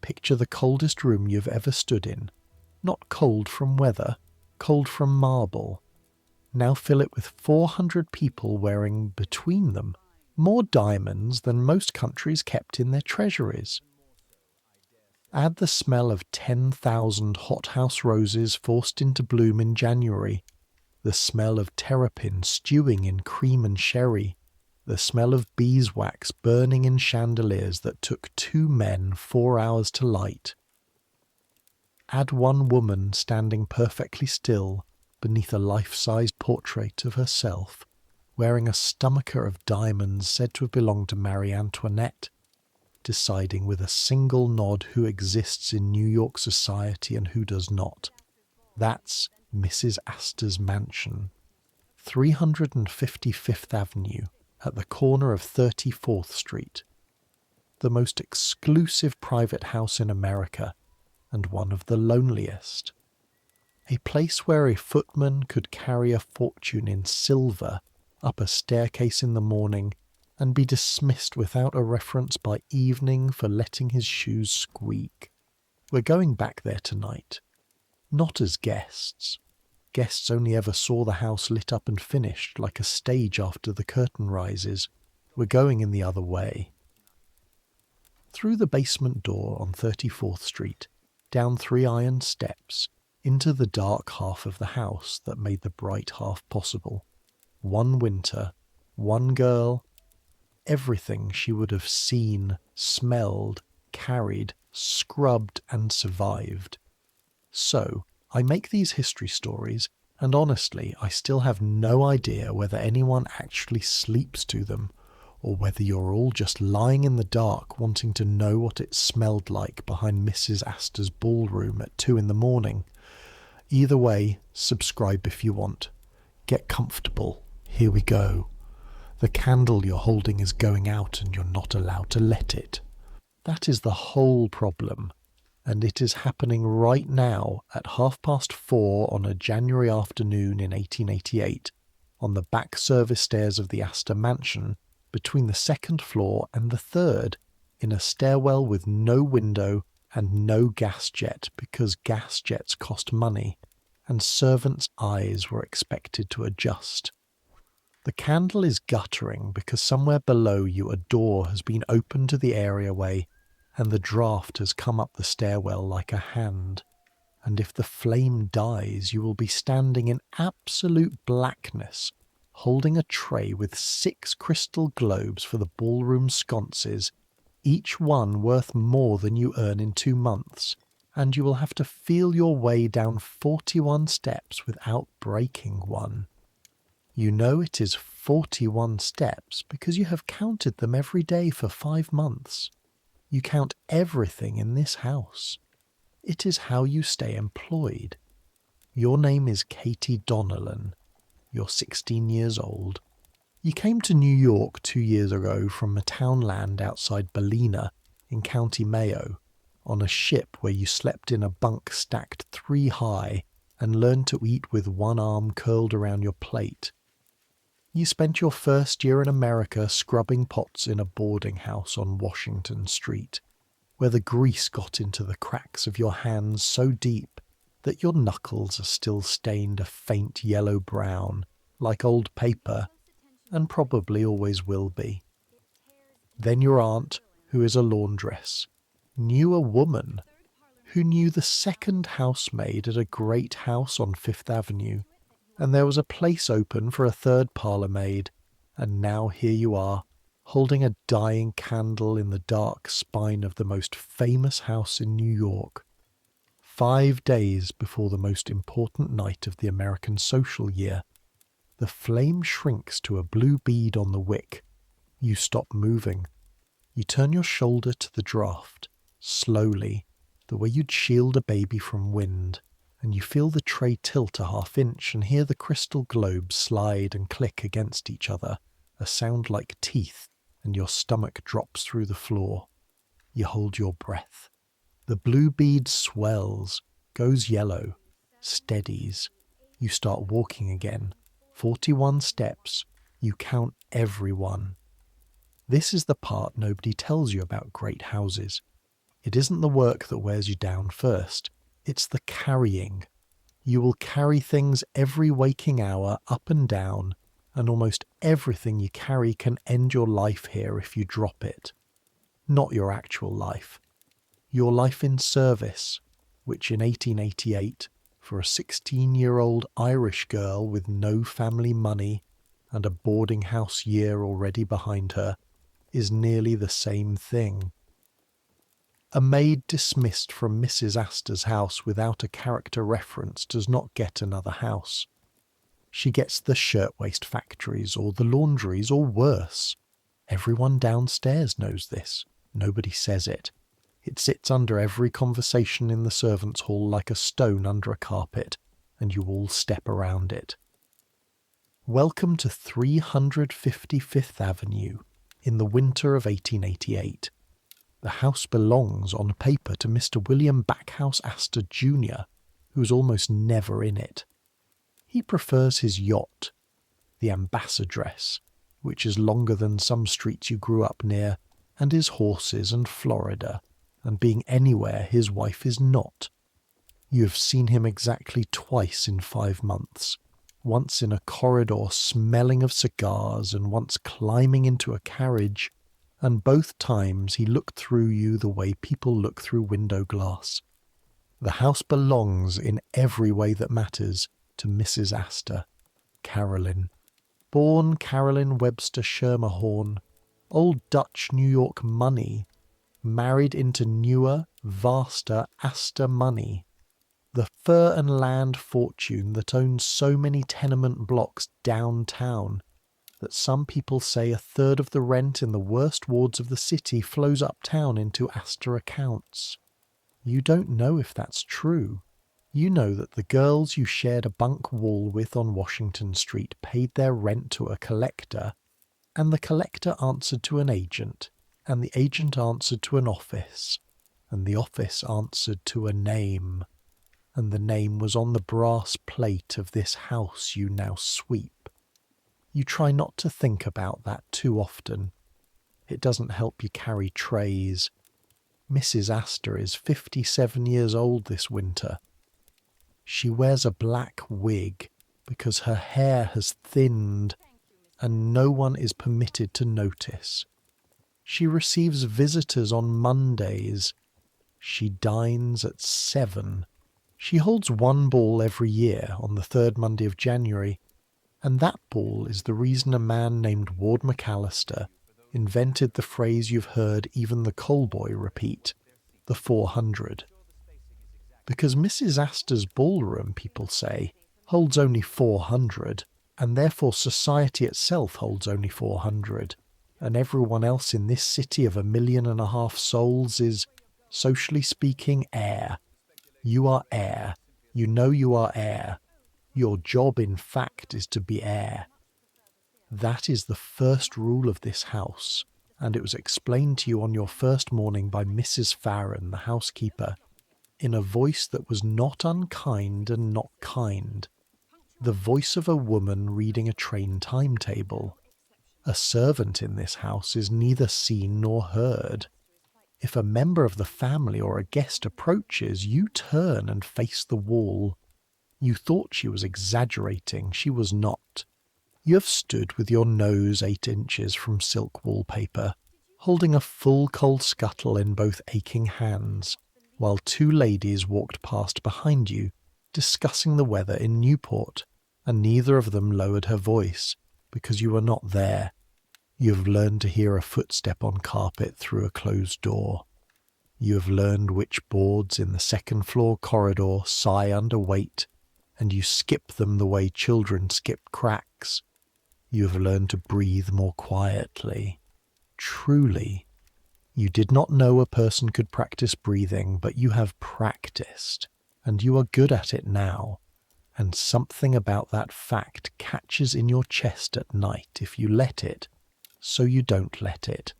Picture the coldest room you've ever stood in. Not cold from weather, cold from marble. Now fill it with 400 people wearing, between them, more diamonds than most countries kept in their treasuries. Add the smell of 10,000 hothouse roses forced into bloom in January, the smell of terrapin stewing in cream and sherry, the smell of beeswax burning in chandeliers that took 2 men 4 hours to light. Add one woman standing perfectly still beneath a life-size portrait of herself, wearing a stomacher of diamonds said to have belonged to Marie Antoinette, deciding with a single nod who exists in New York society and who does not. That's Mrs. Astor's mansion, 355th Avenue, at the corner of 34th Street. The most exclusive private house in America, and one of the loneliest. A place where a footman could carry a fortune in silver up a staircase in the morning and be dismissed without a reference by evening for letting his shoes squeak. We're going back there tonight. Not as guests. Guests only ever saw the house lit up and finished like a stage after the curtain rises. We're going in the other way. Through the basement door on 34th Street, down 3 iron steps, into the dark half of the house that made the bright half possible. One winter, one girl, everything she would have seen, smelled, carried, scrubbed and survived. So, I make these history stories, and honestly, I still have no idea whether anyone actually sleeps to them, or whether you're all just lying in the dark wanting to know what it smelled like behind Mrs. Astor's ballroom at 2 a.m. Either way, subscribe if you want. Get comfortable. Here we go. The candle you're holding is going out and you're not allowed to let it. That is the whole problem, and it is happening right now at 4:30 on a January afternoon in 1888 on the back service stairs of the Astor mansion between the 2nd floor and the 3rd, in a stairwell with no window and no gas jet because gas jets cost money and servants' eyes were expected to adjust. The candle is guttering because somewhere below you a door has been opened to the areaway and the draft has come up the stairwell like a hand, and if the flame dies you will be standing in absolute blackness, holding a tray with 6 crystal globes for the ballroom sconces, each one worth more than you earn in 2 months, and you will have to feel your way down 41 steps without breaking one. You know it is 41 steps because you have counted them every day for 5 months. You count everything in this house. It is how you stay employed. Your name is Katie Donnellan. You're 16 years old. You came to New York 2 years ago from a townland outside Ballina in County Mayo on a ship where you slept in a bunk stacked 3 high and learned to eat with one arm curled around your plate. You spent your first year in America scrubbing pots in a boarding house on Washington Street, where the grease got into the cracks of your hands so deep that your knuckles are still stained a faint yellow-brown, like old paper, and probably always will be. Then your aunt, who is a laundress, knew a woman who knew the second housemaid at a great house on 5th Avenue, and there was a place open for a 3rd parlour maid, and now here you are, holding a dying candle in the dark spine of the most famous house in New York. 5 days before the most important night of the American social year. The flame shrinks to a blue bead on the wick. You stop moving. You turn your shoulder to the draft, slowly, the way you'd shield a baby from wind, and you feel the tray tilt a half-inch and hear the crystal globes slide and click against each other, a sound like teeth, and your stomach drops through the floor. You hold your breath. The blue bead swells, goes yellow, steadies. You start walking again. 41 steps. You count every one. This is the part nobody tells you about great houses. It isn't the work that wears you down first, it's the carrying. You will carry things every waking hour up and down, and almost everything you carry can end your life here if you drop it. Not your actual life. Your life in service, which in 1888, for a 16-year-old Irish girl with no family money and a boarding house year already behind her, is nearly the same thing. A maid dismissed from Mrs. Astor's house without a character reference does not get another house. She gets the shirtwaist factories or the laundries or worse. Everyone downstairs knows this. Nobody says it. It sits under every conversation in the servants' hall like a stone under a carpet, and you all step around it. Welcome to 355th Avenue in the winter of 1888. The house belongs on paper to Mr. William Backhouse Astor Jr., who's almost never in it. He prefers his yacht, the Ambassadress, which is longer than some streets you grew up near, and his horses and Florida, and being anywhere his wife is not. You have seen him exactly twice in 5 months, once in a corridor smelling of cigars and once climbing into a carriage, and both times he looked through you the way people look through window glass. The house belongs in every way that matters to Mrs. Astor, Caroline. Born Caroline Webster Schermerhorn, old Dutch New York money, married into newer, vaster Astor money. The fur and land fortune that owns so many tenement blocks downtown that some people say a third of the rent in the worst wards of the city flows uptown into Astor accounts. You don't know if that's true. You know that the girls you shared a bunk wall with on Washington Street paid their rent to a collector, and the collector answered to an agent, and the agent answered to an office, and the office answered to a name, and the name was on the brass plate of this house you now sweep. You try not to think about that too often. It doesn't help you carry trays. Mrs. Astor is 57 years old this winter. She wears a black wig because her hair has thinned and no one is permitted to notice. She receives visitors on Mondays. She dines at 7. She holds one ball every year on the third Monday of January, and that ball is the reason a man named Ward McAllister invented the phrase you've heard even the coal boy repeat, the 400. Because Mrs. Astor's ballroom, people say, holds only 400, and therefore society itself holds only 400, and everyone else in this city of 1.5 million souls is, socially speaking, air. You are air. You know you are air. Your job, in fact, is to be air. That is the first rule of this house, and it was explained to you on your first morning by Mrs. Farron, the housekeeper, in a voice that was not unkind and not kind, the voice of a woman reading a train timetable. A servant in this house is neither seen nor heard. If a member of the family or a guest approaches, you turn and face the wall. You thought she was exaggerating. She was not. You have stood with your nose 8 inches from silk wallpaper, holding a full coal scuttle in both aching hands, while 2 ladies walked past behind you, discussing the weather in Newport, and neither of them lowered her voice, because you were not there. You have learned to hear a footstep on carpet through a closed door. You have learned which boards in the second-floor corridor sigh under weight, and you skip them the way children skip cracks. You have learned to breathe more quietly. Truly, you did not know a person could practice breathing, but you have practiced, and you are good at it now, and something about that fact catches in your chest at night if you let it, so you don't let it.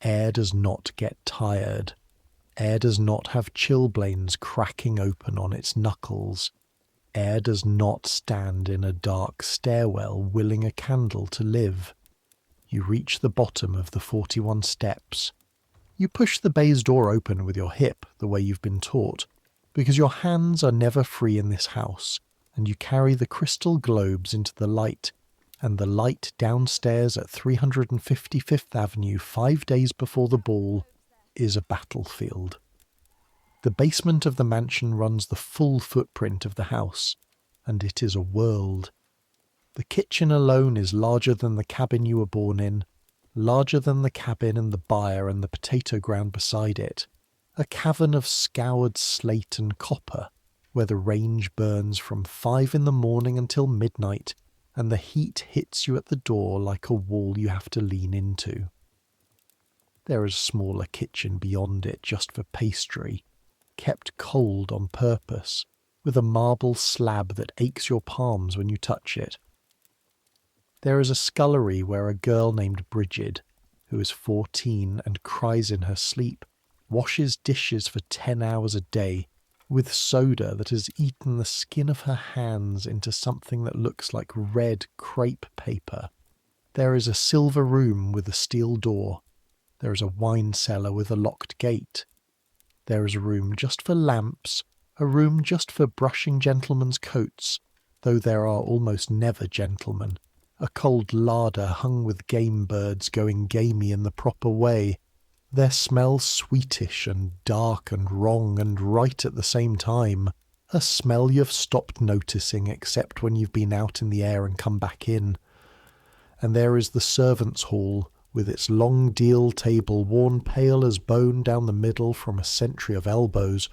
Air does not get tired. Air does not have chilblains cracking open on its knuckles. Air does not stand in a dark stairwell willing a candle to live. You reach the bottom of the 41 steps. You push the baize door open with your hip, the way you've been taught, because your hands are never free in this house, and you carry the crystal globes into the light, and the light downstairs at 355th Avenue 5 days before the ball is a battlefield. The basement of the mansion runs the full footprint of the house, and it is a world. The kitchen alone is larger than the cabin you were born in, larger than the cabin and the byre and the potato ground beside it, a cavern of scoured slate and copper, where the range burns from 5 in the morning until midnight, and the heat hits you at the door like a wall you have to lean into. There is a smaller kitchen beyond it just for pastry, kept cold on purpose, with a marble slab that aches your palms when you touch it. There is a scullery where a girl named Bridget, who is 14 and cries in her sleep, washes dishes for 10 hours a day with soda that has eaten the skin of her hands into something that looks like red crepe paper. There is a silver room with a steel door. There is a wine cellar with a locked gate. There is a room just for lamps, a room just for brushing gentlemen's coats, though there are almost never gentlemen. A cold larder hung with game birds going gamey in the proper way, their smell sweetish and dark and wrong and right at the same time, a smell you've stopped noticing except when you've been out in the air and come back in. And there is the servants' hall, with its long deal table worn pale as bone down the middle from a century of elbows,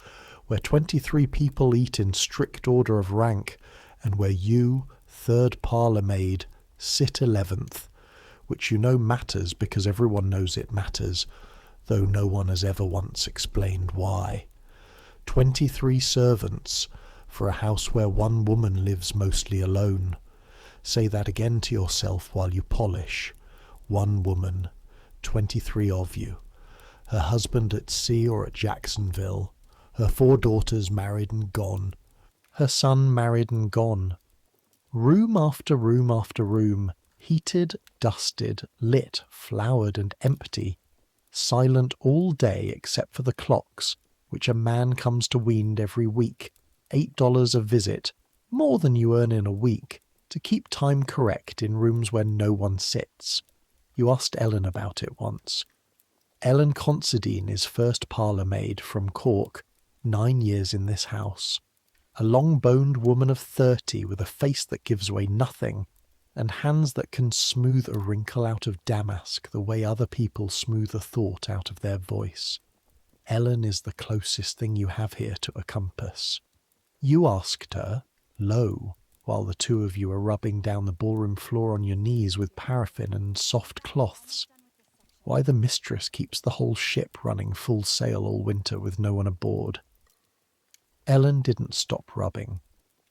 where 23 people eat in strict order of rank, and where you, third parlour maid, sit 11th, which you know matters because everyone knows it matters, though no one has ever once explained why. 23 servants for a house where one woman lives mostly alone. Say that again to yourself while you polish. One woman, 23 of you. Her husband at sea or at Jacksonville. Her 4 daughters married and gone. Her son married and gone. Room after room after room, heated, dusted, lit, flowered and empty, silent all day except for the clocks, which a man comes to wean every week, $8 a visit, more than you earn in a week, to keep time correct in rooms where no one sits. You asked Ellen about it once. Ellen Considine is first parlour maid from Cork, 9 years in this house. A long-boned woman of 30 with a face that gives away nothing, and hands that can smooth a wrinkle out of damask the way other people smooth a thought out of their voice. Ellen is the closest thing you have here to a compass. You asked her, low, while the two of you are rubbing down the ballroom floor on your knees with paraffin and soft cloths, why the mistress keeps the whole ship running full sail all winter with no one aboard. Ellen didn't stop rubbing.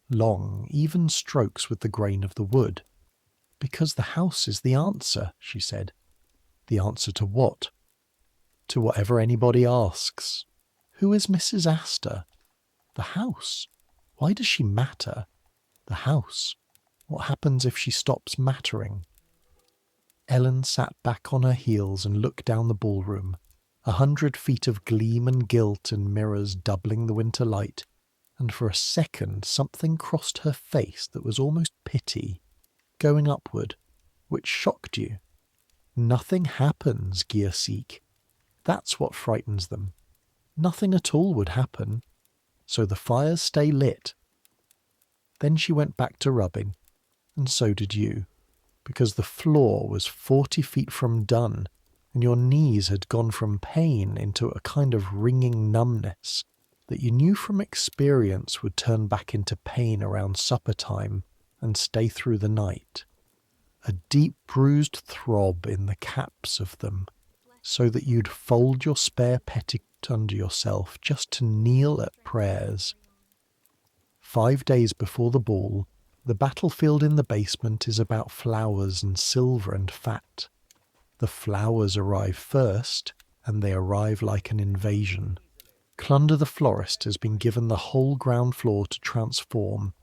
Long, even strokes with the grain of the wood. Because the house is the answer, she said. The answer to what? To whatever anybody asks. Who is Mrs. Astor? The house. Why does she matter? The house. What happens if she stops mattering? Ellen sat back on her heels and looked down the ballroom, 100 feet of gleam and gilt and mirrors doubling the winter light, and for a second something crossed her face that was almost pity, going upward, which shocked you. Nothing happens, Gearseek. That's what frightens them. Nothing at all would happen, so the fires stay lit. Then she went back to rubbing, and so did you, because the floor was 40 feet from done, and your knees had gone from pain into a kind of ringing numbness that you knew from experience would turn back into pain around supper time and stay through the night. A deep bruised throb in the caps of them, so that you'd fold your spare petticoat under yourself just to kneel at prayers. 5 days before the ball, the battlefield in the basement is about flowers and silver and fat. The flowers arrive first, and they arrive like an invasion. Clunder the florist has been given the whole ground floor to transform,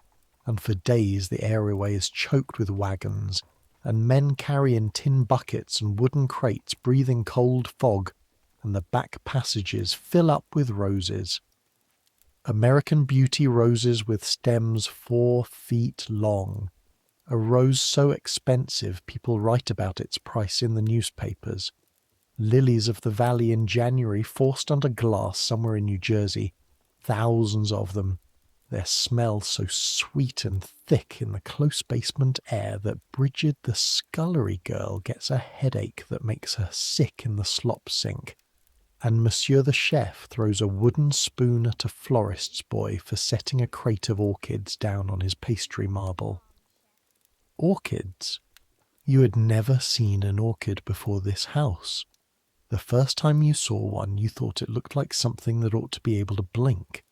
and for days the areaway is choked with wagons, and men carry in tin buckets and wooden crates breathing cold fog, and the back passages fill up with roses. American Beauty roses with stems 4 feet long. A rose so expensive people write about its price in the newspapers. Lilies of the valley in January forced under glass somewhere in New Jersey. Thousands of them. Their smell so sweet and thick in the close basement air that Bridget the scullery girl gets a headache that makes her sick in the slop sink. And Monsieur the chef throws a wooden spoon at a florist's boy for setting a crate of orchids down on his pastry marble. Orchids? You had never seen an orchid before this house. The first time you saw one, you thought it looked like something that ought to be able to blink.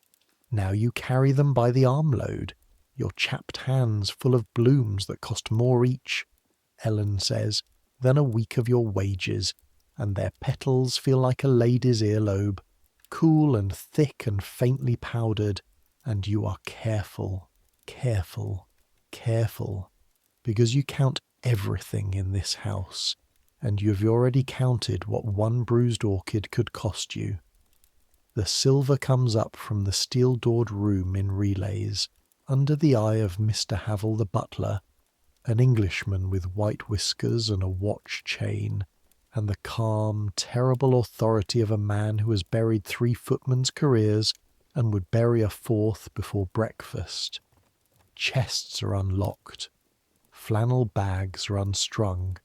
Now you carry them by the armload, your chapped hands full of blooms that cost more each, Ellen says, than a week of your wages, and their petals feel like a lady's earlobe, cool and thick and faintly powdered, and you are careful, careful, careful, because you count everything in this house, and you've already counted what one bruised orchid could cost you. The silver comes up from the steel-doored room in relays, under the eye of Mr. Havel the butler, an Englishman with white whiskers and a watch chain, and the calm, terrible authority of a man who has buried 3 footmen's careers and would bury a 4th before breakfast. Chests are unlocked, flannel bags are unstrung,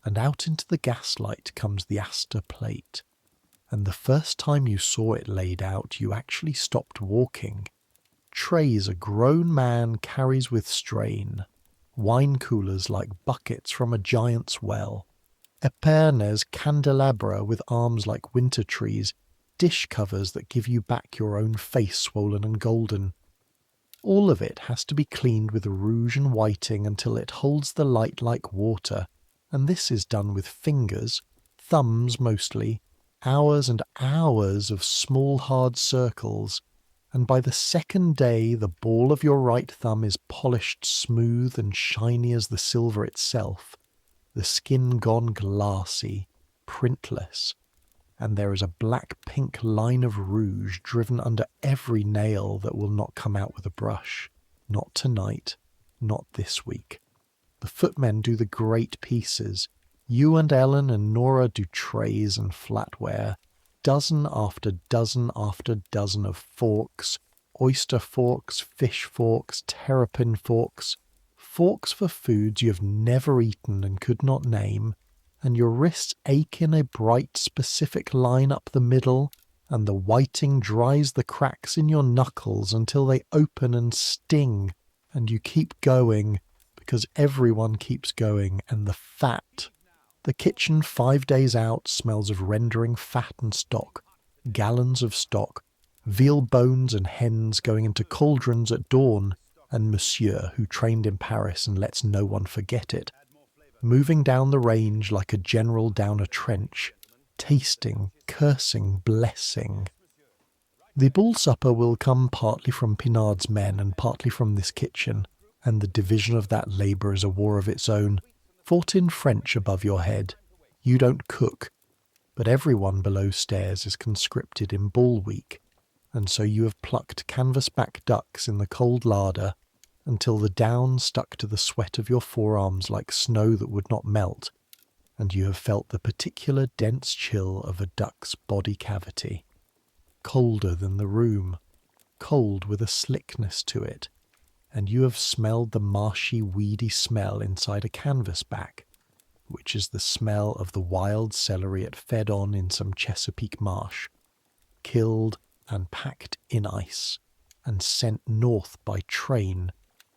and out into the gaslight comes the Astor plate. And the first time you saw it laid out, you actually stopped walking. Trays a grown man carries with strain, wine coolers like buckets from a giant's well, epernes candelabra with arms like winter trees, dish covers that give you back your own face swollen and golden. All of it has to be cleaned with rouge and whiting until it holds the light like water, and this is done with fingers, thumbs mostly, hours and hours of small hard circles, and by the second day the ball of your right thumb is polished smooth and shiny as the silver itself, the skin gone glassy, printless, and there is a black-pink line of rouge driven under every nail that will not come out with a brush. Not tonight, not this week. The footmen do the great pieces. You and Ellen and Nora do trays and flatware, dozen after dozen after dozen of forks, oyster forks, fish forks, terrapin forks, forks for foods you have never eaten and could not name, and your wrists ache in a bright specific line up the middle, and the whiting dries the cracks in your knuckles until they open and sting, and you keep going, because everyone keeps going, and the fat. The kitchen 5 days out smells of rendering fat and stock, gallons of stock, veal bones and hens going into cauldrons at dawn, and Monsieur, who trained in Paris and lets no one forget it, moving down the range like a general down a trench, tasting, cursing, blessing. The bull supper will come partly from Pinard's men and partly from this kitchen, and the division of that labour is a war of its own, fought in French above your head. You don't cook, but everyone below stairs is conscripted in Bull Week, and so you have plucked canvas-back ducks in the cold larder until the down stuck to the sweat of your forearms like snow that would not melt, and you have felt the particular dense chill of a duck's body cavity, colder than the room, cold with a slickness to it, and you have smelled the marshy, weedy smell inside a canvas-back, which is the smell of the wild celery it fed on in some Chesapeake marsh, killed and packed in ice, and sent north by train,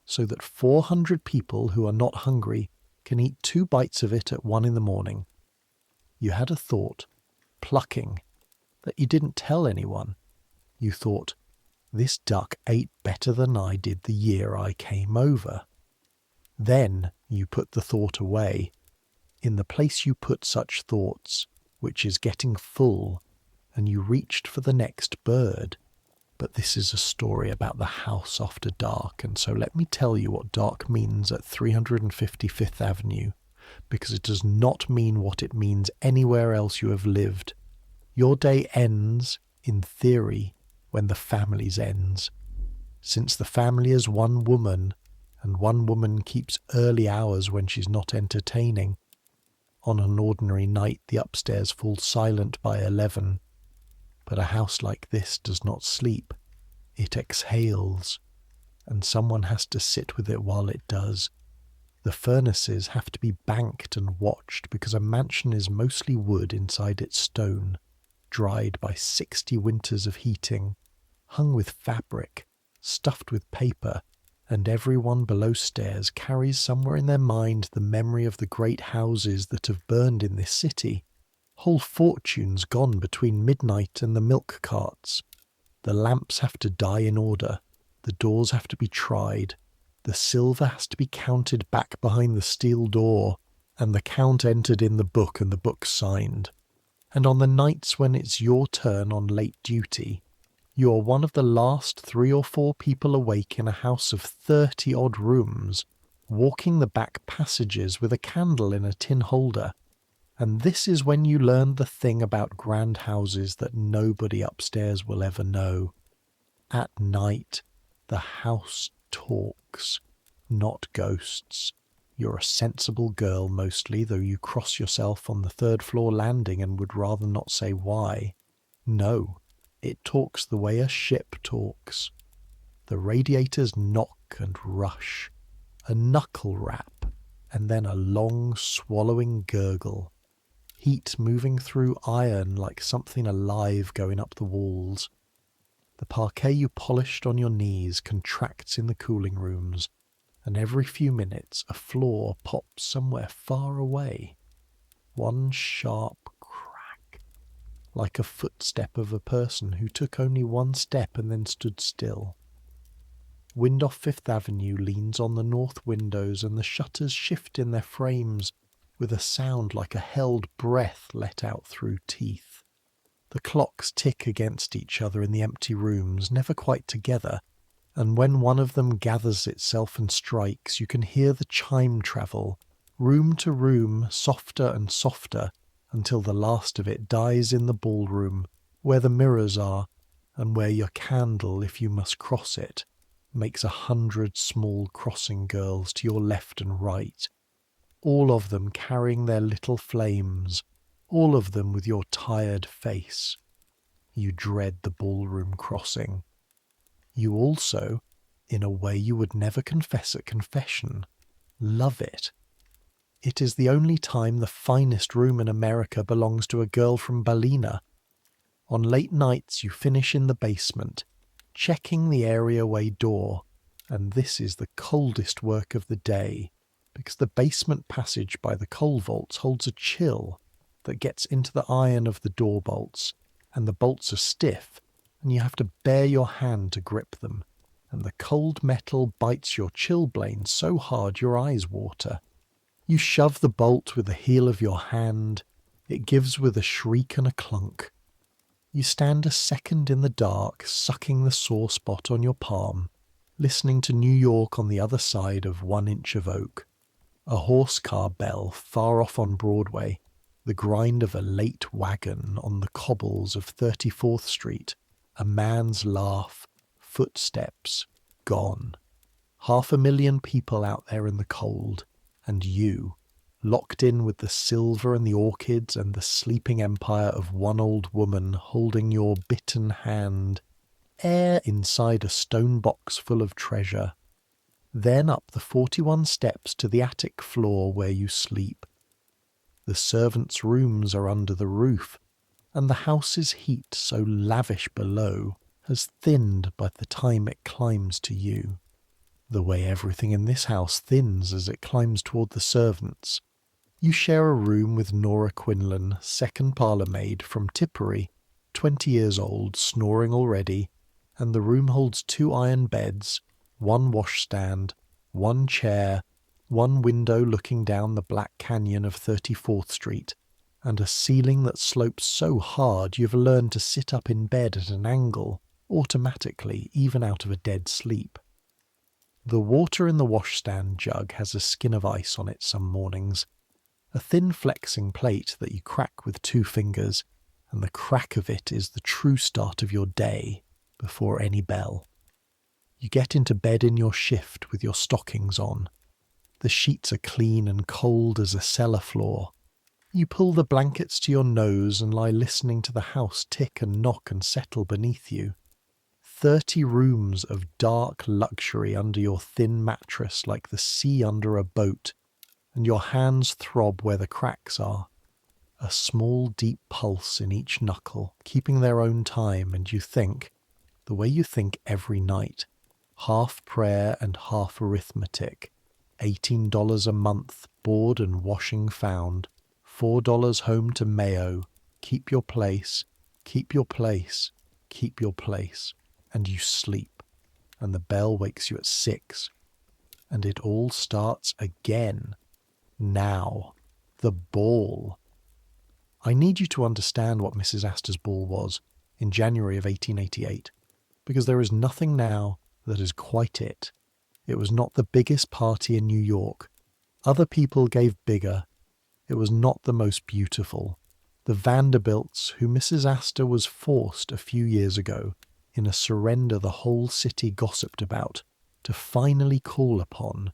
so that 400 people who are not hungry can eat 2 bites of it at 1 in the morning. You had a thought, plucking, that you didn't tell anyone. You thought, this duck ate better than I did the year I came over. Then you put the thought away, in the place you put such thoughts, which is getting full, and you reached for the next bird. But this is a story about the house after dark, and so let me tell you what dark means at 355th Avenue, because it does not mean what it means anywhere else you have lived. Your day ends, in theory, when the family's ends. Since the family is one woman, and one woman keeps early hours when she's not entertaining. On an ordinary night, the upstairs falls silent by 11. But a house like this does not sleep. It exhales, and someone has to sit with it while it does. The furnaces have to be banked and watched because a mansion is mostly wood inside its stone, dried by 60 winters of heating, hung with fabric, stuffed with paper, and everyone below stairs carries somewhere in their mind the memory of the great houses that have burned in this city, whole fortunes gone between midnight and the milk carts. The lamps have to die in order, the doors have to be tried, the silver has to be counted back behind the steel door, and the count entered in the book and the book signed. And on the nights when it's your turn on late duty, you are one of the last 3 or 4 people awake in a house of 30-odd rooms, walking the back passages with a candle in a tin holder. And this is when you learn the thing about grand houses that nobody upstairs will ever know. At night, the house talks, not ghosts. You're a sensible girl mostly, though you cross yourself on the 3rd floor landing and would rather not say why. No, it talks the way a ship talks. The radiators knock and rush, a knuckle rap, and then a long swallowing gurgle. Heat moving through iron like something alive going up the walls. The parquet you polished on your knees contracts in the cooling rooms, and every few minutes a floor pops somewhere far away. One sharp crack, like a footstep of a person who took only one step and then stood still. Wind off Fifth Avenue leans on the north windows, and the shutters shift in their frames with a sound like a held breath let out through teeth. The clocks tick against each other in the empty rooms, never quite together, and when one of them gathers itself and strikes, you can hear the chime travel, room to room, softer and softer, until the last of it dies in the ballroom, where the mirrors are, and where your candle, if you must cross it, makes 100 small crossing girls to your left and right, all of them carrying their little flames, all of them with your tired face. You dread the ballroom crossing. You also, in a way you would never confess at confession, love it. It is the only time the finest room in America belongs to a girl from Ballina. On late nights you finish in the basement, checking the areaway door, and this is the coldest work of the day, because the basement passage by the coal vaults holds a chill that gets into the iron of the door bolts, and the bolts are stiff, and you have to bare your hand to grip them, and the cold metal bites your chilblain so hard your eyes water. You shove the bolt with the heel of your hand. It gives with a shriek and a clunk. You stand a second in the dark, sucking the sore spot on your palm, listening to New York on the other side of 1 inch of oak. A horse car bell far off on Broadway, the grind of a late wagon on the cobbles of 34th Street, a man's laugh, footsteps, gone. 500,000 people out there in the cold, and you, locked in with the silver and the orchids and the sleeping empire of one old woman holding your bitten hand, air inside a stone box full of treasure. Then up the 41 steps to the attic floor where you sleep. The servants' rooms are under the roof, and the house's heat, so lavish below, has thinned by the time it climbs to you. The way everything in this house thins as it climbs toward the servants. You share a room with Nora Quinlan, second parlour maid from Tipperary, 20 years old, snoring already, and the room holds 2 iron beds, 1 washstand, 1 chair, 1 window looking down the black canyon of 34th Street, and a ceiling that slopes so hard you've learned to sit up in bed at an angle, automatically, even out of a dead sleep. The water in the washstand jug has a skin of ice on it some mornings, a thin flexing plate that you crack with 2 fingers, and the crack of it is the true start of your day before any bell. You get into bed in your shift with your stockings on. The sheets are clean and cold as a cellar floor. You pull the blankets to your nose and lie listening to the house tick and knock and settle beneath you. 30 rooms of dark luxury under your thin mattress like the sea under a boat, and your hands throb where the cracks are. A small deep pulse in each knuckle, keeping their own time, and you think, the way you think every night, half prayer and half arithmetic, $18 a month, board and washing found, $4 home to Mayo, keep your place, keep your place, keep your place, and you sleep, and the bell wakes you at 6, and it all starts again. Now, the ball. I need you to understand what Mrs. Astor's ball was in January of 1888, because there is nothing now that is quite it. It was not the biggest party in New York. Other people gave bigger. It was not the most beautiful. The Vanderbilts, who Mrs. Astor was forced a few years ago, in a surrender the whole city gossiped about, to finally call upon,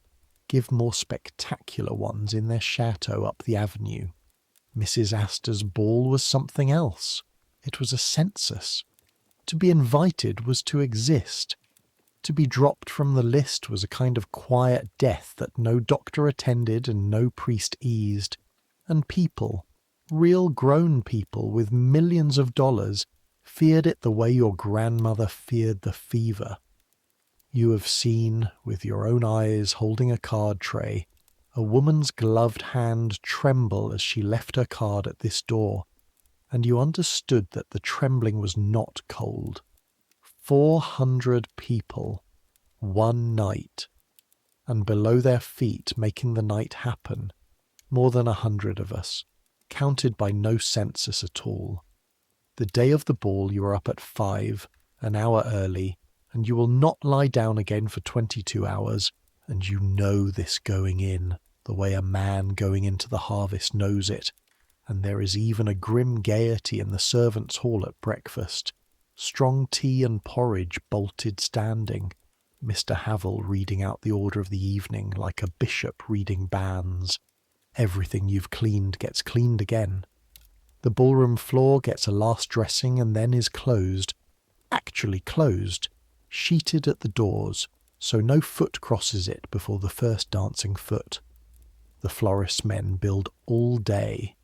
give more spectacular ones in their chateau up the avenue. Mrs. Astor's ball was something else. It was a census. To be invited was to exist. To be dropped from the list was a kind of quiet death that no doctor attended and no priest eased. And people, real grown people with millions of dollars, feared it the way your grandmother feared the fever. You have seen, with your own eyes holding a card tray, a woman's gloved hand tremble as she left her card at this door, and you understood that the trembling was not cold. 400 people, one night, and below their feet, making the night happen, more than 100 of us, counted by no census at all. The day of the ball you are up at 5, an hour early, and you will not lie down again for 22 hours, and you know this going in, the way a man going into the harvest knows it, and there is even a grim gaiety in the servants' hall at breakfast. Strong tea and porridge bolted standing, Mr. Havel reading out the order of the evening like a bishop reading banns. Everything you've cleaned gets cleaned again. The ballroom floor gets a last dressing and then is closed, actually closed, sheeted at the doors, so no foot crosses it before the first dancing foot. The florist's men build all day,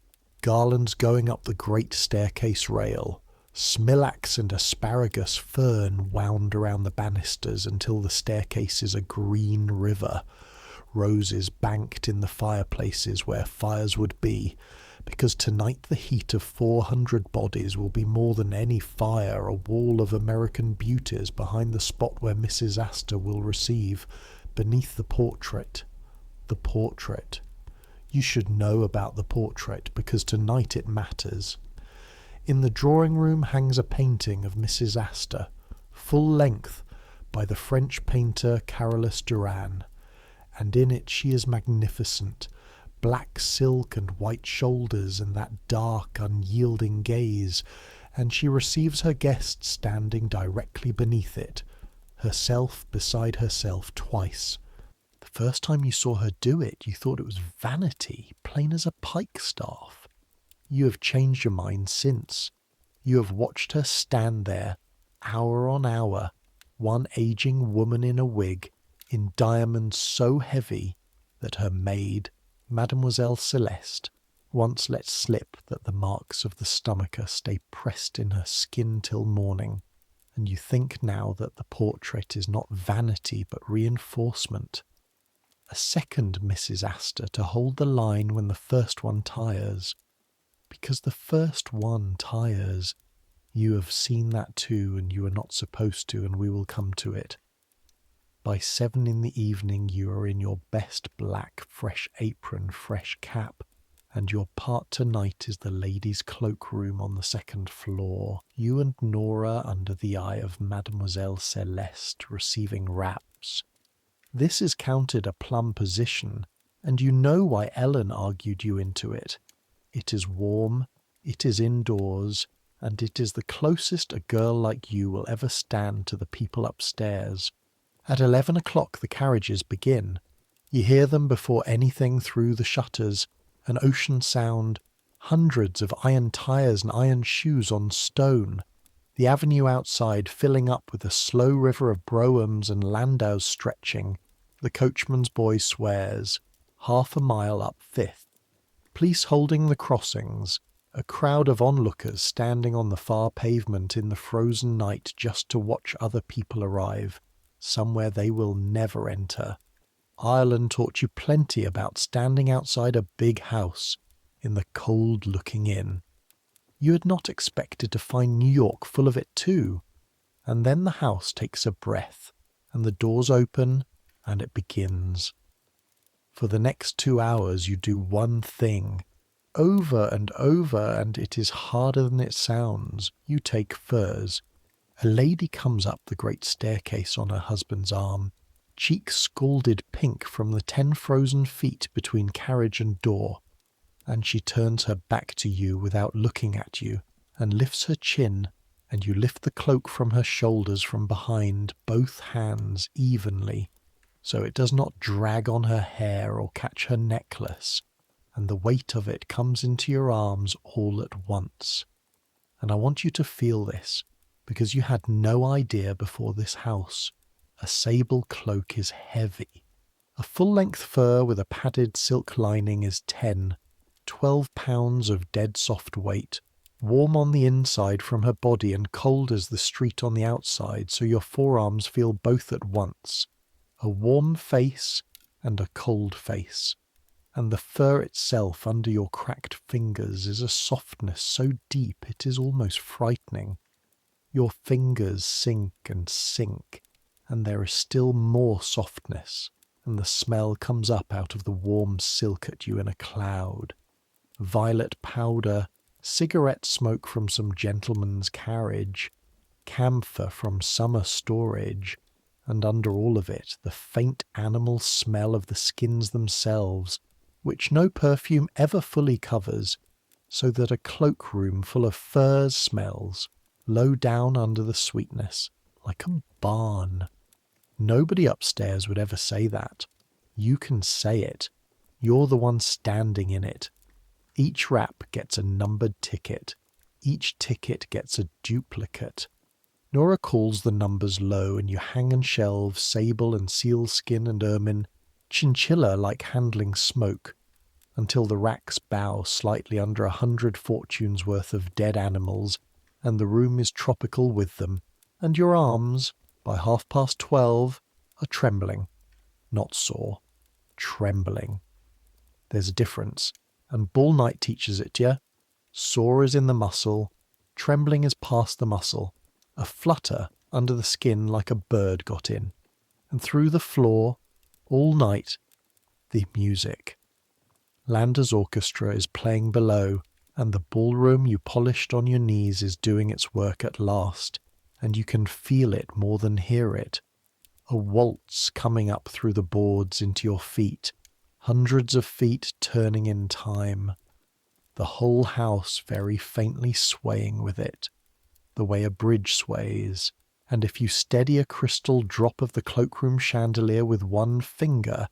garlands going up the great staircase rail, smilax and asparagus fern wound around the banisters until the staircase is a green river, roses banked in the fireplaces where fires would be, because tonight the heat of 400 bodies will be more than any fire, a wall of American beauties behind the spot where Mrs. Astor will receive, beneath the portrait. The portrait. You should know about the portrait, because tonight it matters. In the drawing-room hangs a painting of Mrs. Astor, full length, by the French painter Carolus Duran, and in it she is magnificent, black silk and white shoulders and that dark, unyielding gaze, and she receives her guest standing directly beneath it, herself beside herself twice. The first time you saw her do it, you thought it was vanity, plain as a pikestaff. You have changed your mind since. You have watched her stand there, hour on hour, one aging woman in a wig, in diamonds so heavy that her maid, Mademoiselle Celeste, once let slip that the marks of the stomacher stay pressed in her skin till morning, and you think now that the portrait is not vanity but reinforcement. A second Mrs. Astor to hold the line when the first one tires. Because the first one tires. You have seen that too, and you are not supposed to, and we will come to it. By 7 in the evening you are in your best black, fresh apron, fresh cap, and your part tonight is the ladies' cloakroom on the second floor, you and Nora under the eye of Mademoiselle Celeste receiving raps. This is counted a plum position, and you know why Ellen argued you into it. It is warm, it is indoors, and it is the closest a girl like you will ever stand to the people upstairs. At 11 o'clock the carriages begin. You hear them before anything through the shutters, an ocean sound, hundreds of iron tyres and iron shoes on stone, the avenue outside filling up with a slow river of broughams and landaus stretching. The coachman's boy swears, half a mile up Fifth. Police holding the crossings, a crowd of onlookers standing on the far pavement in the frozen night just to watch other people arrive, somewhere they will never enter. Ireland taught you plenty about standing outside a big house in the cold looking in. You had not expected to find New York full of it too. And then the house takes a breath, and the doors open, and it begins. For the next 2 hours you do one thing, over and over, and it is harder than it sounds. You take furs. A lady comes up the great staircase on her husband's arm, cheeks scalded pink from the 10 frozen feet between carriage and door, and she turns her back to you without looking at you, and lifts her chin, and you lift the cloak from her shoulders from behind, both hands evenly, so it does not drag on her hair or catch her necklace, and the weight of it comes into your arms all at once. And I want you to feel this, because you had no idea before this house. A sable cloak is heavy. A full-length fur with a padded silk lining is 12 pounds of dead soft weight, warm on the inside from her body and cold as the street on the outside, so your forearms feel both at once. A warm face and a cold face. And the fur itself under your cracked fingers is a softness so deep it is almost frightening. Your fingers sink and sink, and there is still more softness, and the smell comes up out of the warm silk at you in a cloud. Violet powder, cigarette smoke from some gentleman's carriage, camphor from summer storage, and under all of it the faint animal smell of the skins themselves, which no perfume ever fully covers, so that a cloakroom full of furs smells, low down under the sweetness, like a barn. Nobody upstairs would ever say that. You can say it. You're the one standing in it. Each wrap gets a numbered ticket. Each ticket gets a duplicate. Nora calls the numbers low, and you hang on shelves, sable and sealskin and ermine, chinchilla like handling smoke, until the racks bow slightly under 100 fortunes worth of dead animals, and the room is tropical with them, and your arms, by 12:30, are trembling. Not sore. Trembling. There's a difference, and ball night teaches it to you. Sore is in the muscle, trembling is past the muscle. A flutter under the skin like a bird got in. And through the floor, all night, the music. Landa's orchestra is playing below, and the ballroom you polished on your knees is doing its work at last, and you can feel it more than hear it. A waltz coming up through the boards into your feet, hundreds of feet turning in time. The whole house very faintly swaying with it, the way a bridge sways, and if you steady a crystal drop of the cloakroom chandelier with one finger,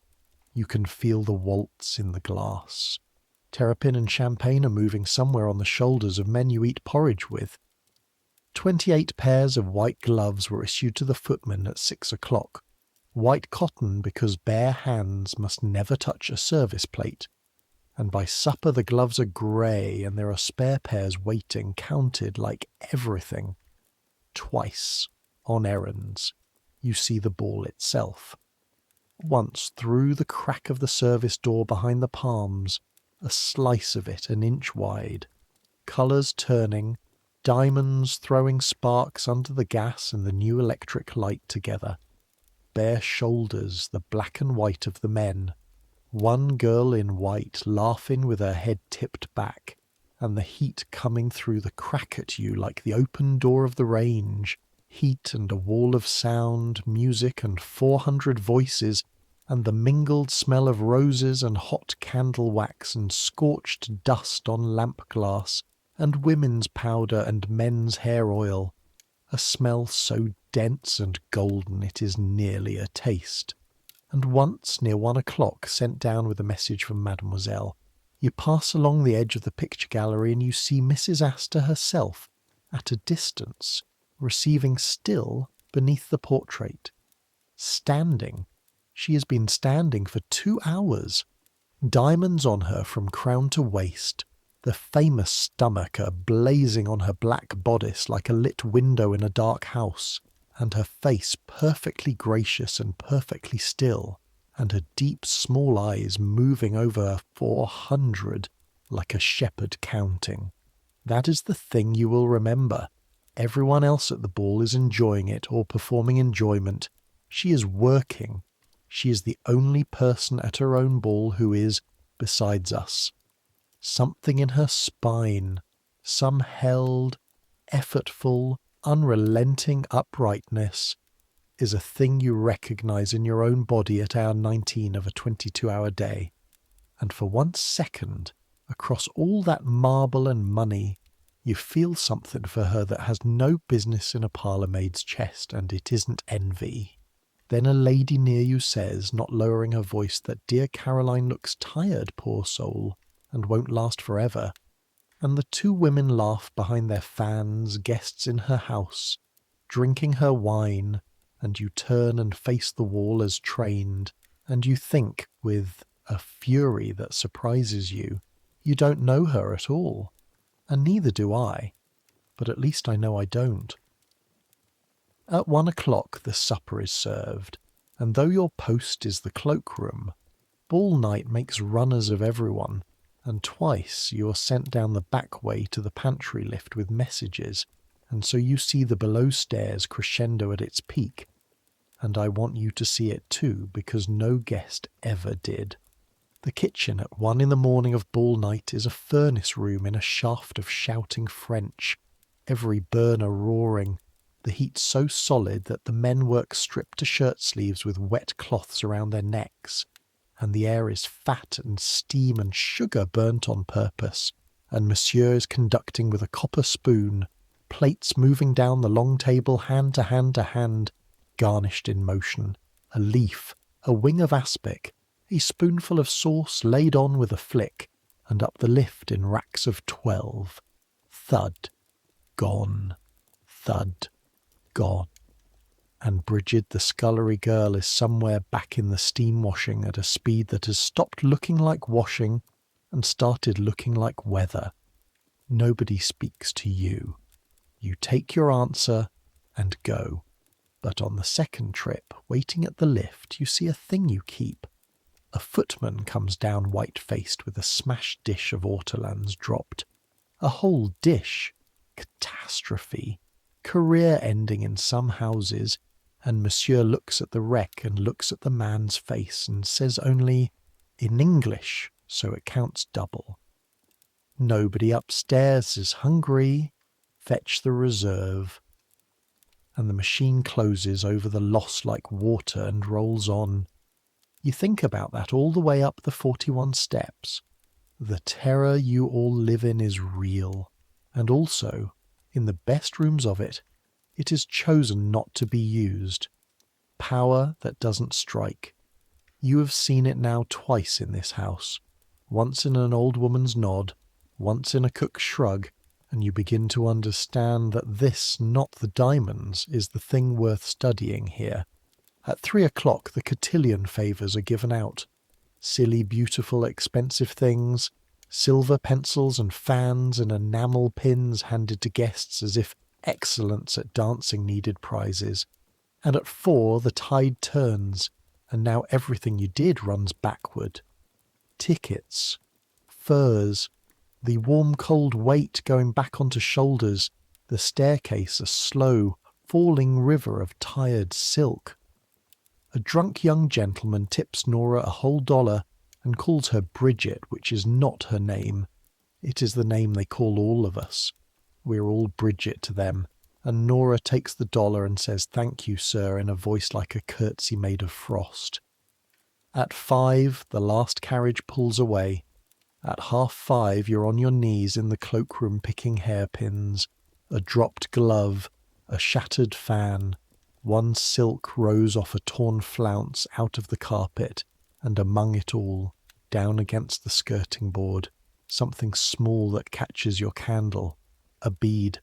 you can feel the waltz in the glass. Terrapin and champagne are moving somewhere on the shoulders of men you eat porridge with. 28 pairs of white gloves were issued to the footmen at 6 o'clock. White cotton because bare hands must never touch a service plate. And by supper the gloves are grey, and there are spare pairs waiting, counted like everything. Twice, on errands, you see the ball itself. Once through the crack of the service door behind the palms, a slice of it an inch wide, colours turning, diamonds throwing sparks under the gas and the new electric light together. Bare shoulders, the black and white of the men. One girl in white laughing with her head tipped back, and the heat coming through the crack at you like the open door of the range. Heat and a wall of sound, music and 400 voices, and the mingled smell of roses and hot candle wax and scorched dust on lamp glass, and women's powder and men's hair oil, a smell so dense and golden it is nearly a taste. And once, near 1 o'clock, sent down with a message from Mademoiselle, you pass along the edge of the picture gallery and you see Mrs. Astor herself, at a distance, receiving still beneath the portrait. Standing. She has been standing for 2 hours. Diamonds on her from crown to waist, the famous stomacher blazing on her black bodice like a lit window in a dark house, and her face perfectly gracious and perfectly still, and her deep small eyes moving over 400 like a shepherd counting. That is the thing you will remember. Everyone else at the ball is enjoying it or performing enjoyment. She is working. She is the only person at her own ball who is, besides us. Something in her spine, some held, effortful, unrelenting uprightness, is a thing you recognize in your own body at hour 19 of a 22-hour day. And for 1 second, across all that marble and money, you feel something for her that has no business in a parlour-maid's chest, and it isn't envy. Then a lady near you says, not lowering her voice, that dear Caroline looks tired, poor soul, and won't last forever. And the 2 women laugh behind their fans, guests in her house, drinking her wine, and you turn and face the wall as trained, and you think, with a fury that surprises you, you don't know her at all. And neither do I, but at least I know I don't. At 1 o'clock the supper is served, and though your post is the cloakroom, ball night makes runners of everyone, and twice you are sent down the back way to the pantry lift with messages, and so you see the below stairs crescendo at its peak, and I want you to see it too, because no guest ever did. The kitchen at 1 in the morning of ball night is a furnace room in a shaft of shouting French, every burner roaring, the heat so solid that the men work stripped to shirt sleeves with wet cloths around their necks, and the air is fat and steam and sugar burnt on purpose, and monsieur is conducting with a copper spoon, plates moving down the long table hand to hand to hand, garnished in motion, a leaf, a wing of aspic, a spoonful of sauce laid on with a flick, and up the lift in racks of 12. Thud. Gone. Thud. Gone. And Bridget, the scullery girl, is somewhere back in the steam washing at a speed that has stopped looking like washing and started looking like weather. Nobody speaks to you. You take your answer and go. But on the second trip, waiting at the lift, you see a thing you keep. A footman comes down white-faced with a smashed dish of ortolans dropped. A whole dish. Catastrophe. Career ending in some houses, and monsieur looks at the wreck and looks at the man's face and says only, in English, so it counts double, "Nobody upstairs is hungry. Fetch the reserve." And the machine closes over the loss like water and rolls on. You think about that all the way up the 41 steps. The terror you all live in is real, and also, in the best rooms of it, it is chosen not to be used. Power that doesn't strike. You have seen it now twice in this house, once in an old woman's nod, once in a cook's shrug, and you begin to understand that this, not the diamonds, is the thing worth studying here. At 3 o'clock the cotillion favours are given out. Silly, beautiful, expensive things, silver pencils and fans and enamel pins handed to guests as if excellence at dancing needed prizes. And at 4 the tide turns, and now everything you did runs backward. Tickets, furs, the warm cold weight going back onto shoulders, the staircase a slow, falling river of tired silk. A drunk young gentleman tips Nora a whole $1 and calls her Bridget, which is not her name. It is the name they call all of us. We're all Bridget to them, and Nora takes the $1 and says, "Thank you, sir," in a voice like a curtsy made of frost. At 5 the last carriage pulls away, At 5:30 you're on your knees in the cloakroom picking hairpins, a dropped glove, a shattered fan, one silk rose off a torn flounce out of the carpet, and among it all, down against the skirting board, something small that catches your candle, a bead,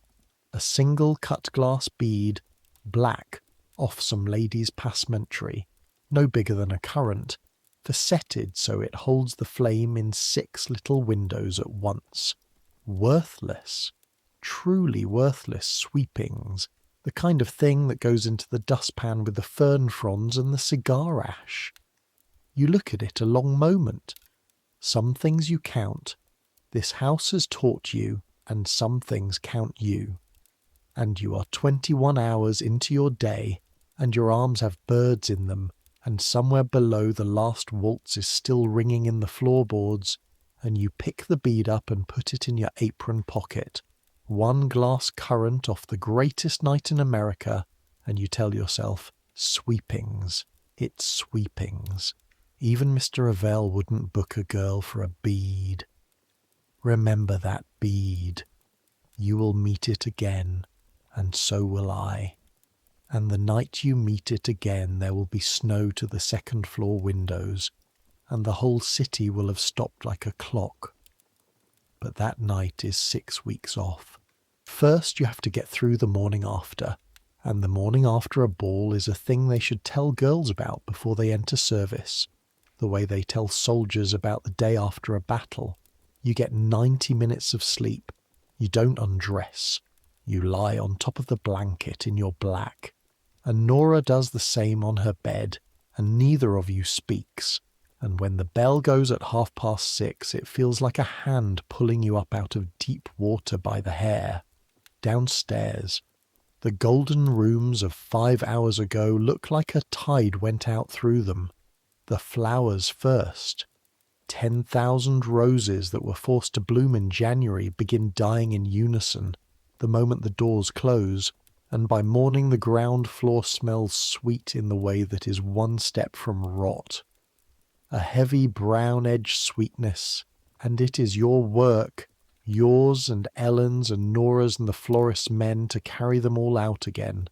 a single cut-glass bead, black, off some lady's passementerie, no bigger than a currant, facetted so it holds the flame in 6 little windows at once. Worthless, truly worthless sweepings, the kind of thing that goes into the dustpan with the fern fronds and the cigar ash. You look at it a long moment. Some things you count. This house has taught you, and some things count you. And you are 21 hours into your day, and your arms have birds in them, and somewhere below the last waltz is still ringing in the floorboards, and you pick the bead up and put it in your apron pocket. 1 glass currant off the greatest night in America, and you tell yourself, sweepings, it's sweepings. Even Mr. Avell wouldn't book a girl for a bead. Remember that bead. You will meet it again, and so will I. And the night you meet it again there will be snow to the 2nd floor windows, and the whole city will have stopped like a clock. But that night is 6 weeks off. First you have to get through the morning after, and the morning after a ball is a thing they should tell girls about before they enter service, the way they tell soldiers about the day after a battle. You get 90 minutes of sleep. You don't undress. You lie on top of the blanket in your black, and Nora does the same on her bed, and neither of you speaks, and when the bell goes at 6:30 it feels like a hand pulling you up out of deep water by the hair. Downstairs, the golden rooms of 5 hours ago look like a tide went out through them. The flowers first. 10,000 roses that were forced to bloom in January begin dying in unison the moment the doors close, and by morning the ground floor smells sweet in the way that is 1 step from rot. A heavy brown-edged sweetness, and it is your work, yours and Ellen's and Nora's and the florist's men, to carry them all out again.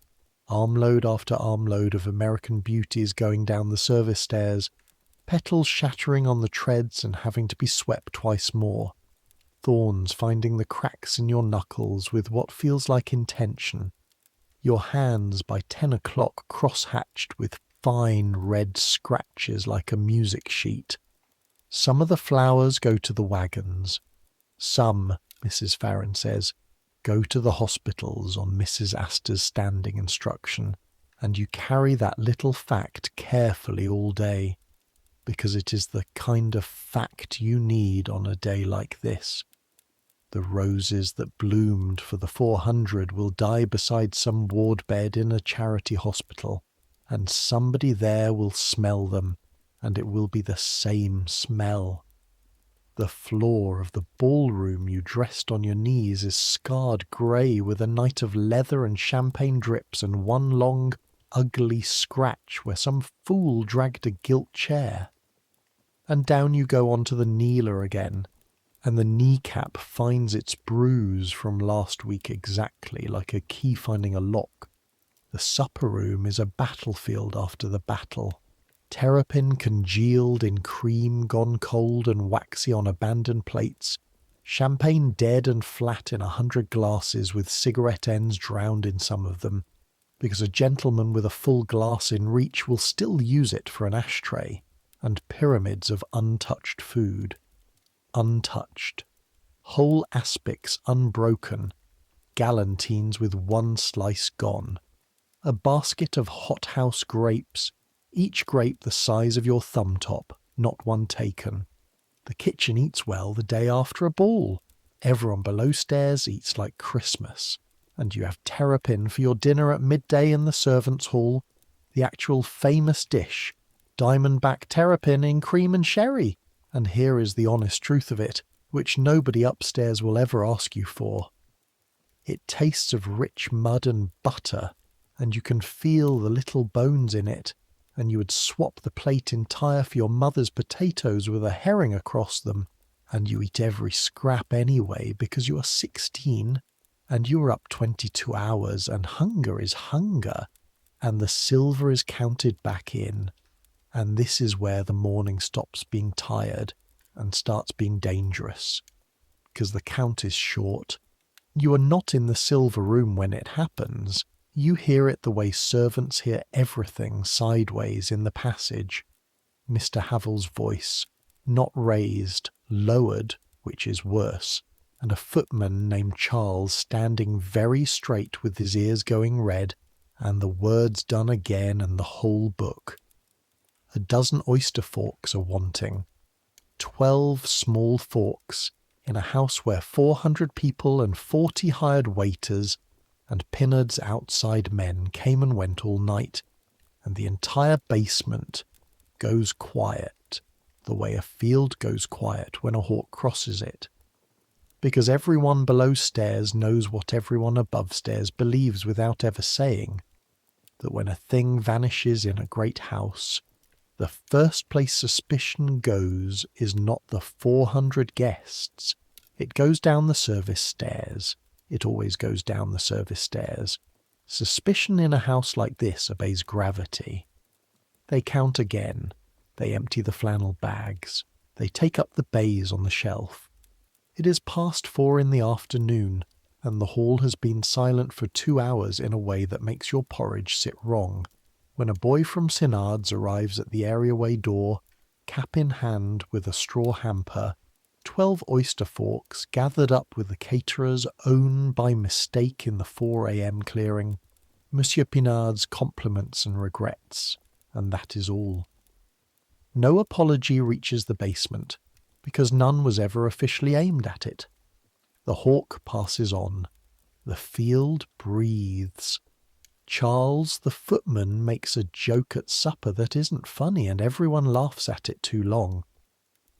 Armload after armload of American beauties going down the service stairs, petals shattering on the treads and having to be swept twice more, thorns finding the cracks in your knuckles with what feels like intention, your hands by 10 o'clock cross-hatched with fine red scratches like a music sheet. Some of the flowers go to the wagons. Some, Mrs. Farron says, go to the hospitals on Mrs. Astor's standing instruction, and you carry that little fact carefully all day, because it is the kind of fact you need on a day like this. The roses that bloomed for the 400 will die beside some ward bed in a charity hospital, and somebody there will smell them, and it will be the same smell. The floor of the ballroom you dressed on your knees is scarred grey with a night of leather and champagne drips and one long, ugly scratch where some fool dragged a gilt chair. And down you go onto the kneeler again, and the kneecap finds its bruise from last week exactly, like a key finding a lock. The supper room is a battlefield after the battle. Terrapin congealed in cream gone cold and waxy on abandoned plates, champagne dead and flat in 100 glasses with cigarette ends drowned in some of them, because a gentleman with a full glass in reach will still use it for an ashtray, and pyramids of untouched food. Untouched. Whole aspics unbroken. Galantines with 1 slice gone. A basket of hothouse grapes, each grape the size of your thumb top, not one taken. The kitchen eats well the day after a ball. Everyone below stairs eats like Christmas. And you have terrapin for your dinner at midday in the servants' hall, the actual famous dish, diamondback terrapin in cream and sherry. And here is the honest truth of it, which nobody upstairs will ever ask you for. It tastes of rich mud and butter, and you can feel the little bones in it, and you would swap the plate entire for your mother's potatoes with a herring across them, and you eat every scrap anyway because you are 16 and you are up 22 hours and hunger is hunger and the silver is counted back in, and this is where the morning stops being tired and starts being dangerous because the count is short. You are not in the silver room when it happens. You hear it the way servants hear everything sideways in the passage. Mr. Havel's voice, not raised, lowered, which is worse, and a footman named Charles standing very straight with his ears going red, and the words done again and the whole book. 12 oyster forks are wanting. 12 small forks in a house where 400 people and 40 hired waiters and Pinnard's outside men came and went all night, and the entire basement goes quiet the way a field goes quiet when a hawk crosses it, because everyone below stairs knows what everyone above stairs believes without ever saying, that when a thing vanishes in a great house, the first place suspicion goes is not the 400 guests. It goes down the service stairs. It always goes down the service stairs. Suspicion in a house like this obeys gravity. They count again. They empty the flannel bags. They take up the bays on the shelf. It is past 4 in the afternoon, and the hall has been silent for 2 hours in a way that makes your porridge sit wrong, when a boy from Sinard's arrives at the areaway door, cap in hand with a straw hamper, 12 oyster forks gathered up with the caterer's own by mistake in the 4 a.m. clearing, Monsieur Pinard's compliments and regrets, and that is all. No apology reaches the basement, because none was ever officially aimed at it. The hawk passes on. The field breathes. Charles, the footman, makes a joke at supper that isn't funny, and everyone laughs at it too long.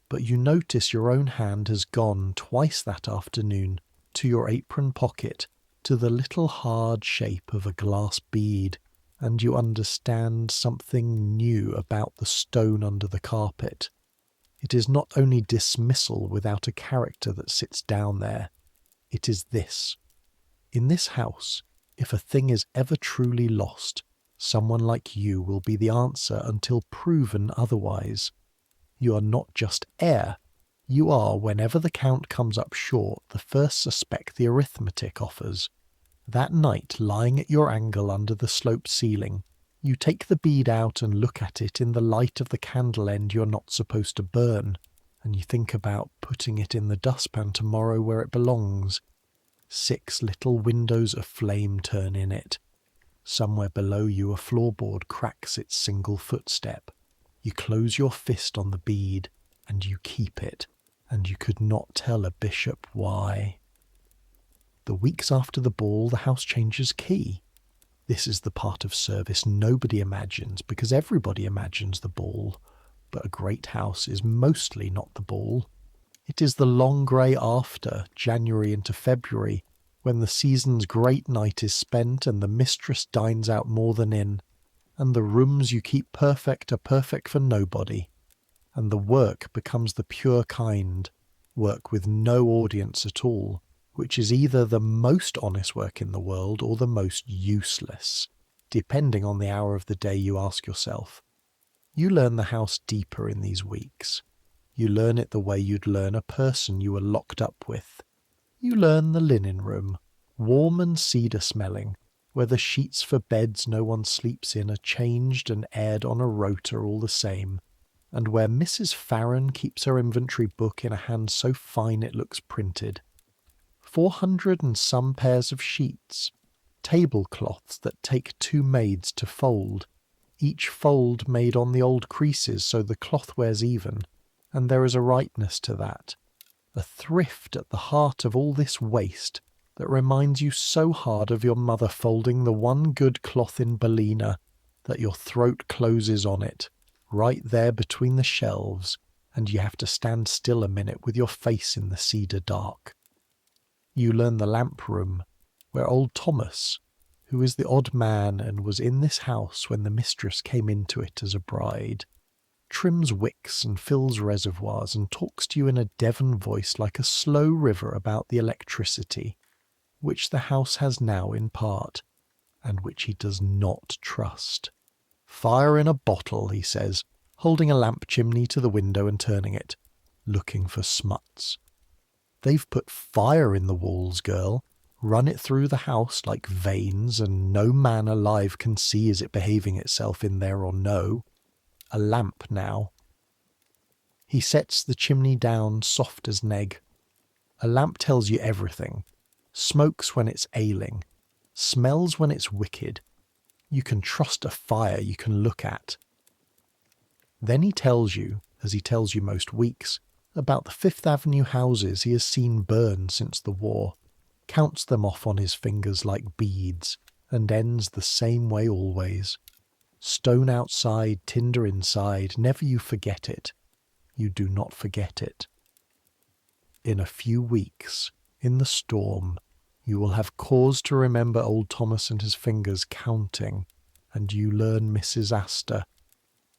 But you notice your own hand has gone twice that afternoon to your apron pocket, to the little hard shape of a glass bead, and you understand something new about the stone under the carpet. It is not only dismissal without a character that sits down there. It is this. In this house, if a thing is ever truly lost, someone like you will be the answer until proven otherwise. You are not just heir. You are, whenever the count comes up short, the first suspect the arithmetic offers. That night, lying at your angle under the sloped ceiling, you take the bead out and look at it in the light of the candle end you're not supposed to burn, and you think about putting it in the dustpan tomorrow where it belongs. 6 little windows of flame turn in it. Somewhere below you a floorboard cracks its single footstep. You close your fist on the bead, and you keep it, and you could not tell a bishop why. The weeks after the ball, the house changes key. This is the part of service nobody imagines, because everybody imagines the ball, but a great house is mostly not the ball. It is the long grey after, January into February, when the season's great night is spent and the mistress dines out more than in, and the rooms you keep perfect are perfect for nobody, and the work becomes the pure kind, work with no audience at all, which is either the most honest work in the world or the most useless, depending on the hour of the day you ask yourself. You learn the house deeper in these weeks. You learn it the way you'd learn a person you were locked up with. You learn the linen room, warm and cedar-smelling, where the sheets for beds no one sleeps in are changed and aired on a rota all the same, and where Mrs. Farron keeps her inventory book in a hand so fine it looks printed. 400 and some pairs of sheets, tablecloths that take 2 maids to fold, each fold made on the old creases so the cloth wears even, and there is a rightness to that, a thrift at the heart of all this waste that reminds you so hard of your mother folding the one good cloth in Bellina that your throat closes on it, right there between the shelves, and you have to stand still a minute with your face in the cedar dark. You learn the lamp room, where old Thomas, who is the odd man and was in this house when the mistress came into it as a bride, trims wicks and fills reservoirs and talks to you in a Devon voice like a slow river about the electricity, which the house has now in part, and which he does not trust. Fire in a bottle, he says, holding a lamp chimney to the window and turning it, looking for smuts. They've put fire in the walls, girl, run it through the house like veins, and no man alive can see is it behaving itself in there or no. A lamp now. He sets the chimney down soft as neg. A lamp tells you everything. Smokes when it's ailing. Smells when it's wicked. You can trust a fire you can look at. Then he tells you, as he tells you most weeks, about the Fifth Avenue houses he has seen burn since the war, counts them off on his fingers like beads, and ends the same way always. Stone outside, tinder inside, never you forget it. You do not forget it. In a few weeks, in the storm, you will have cause to remember old Thomas and his fingers counting, and you learn Mrs. Astor.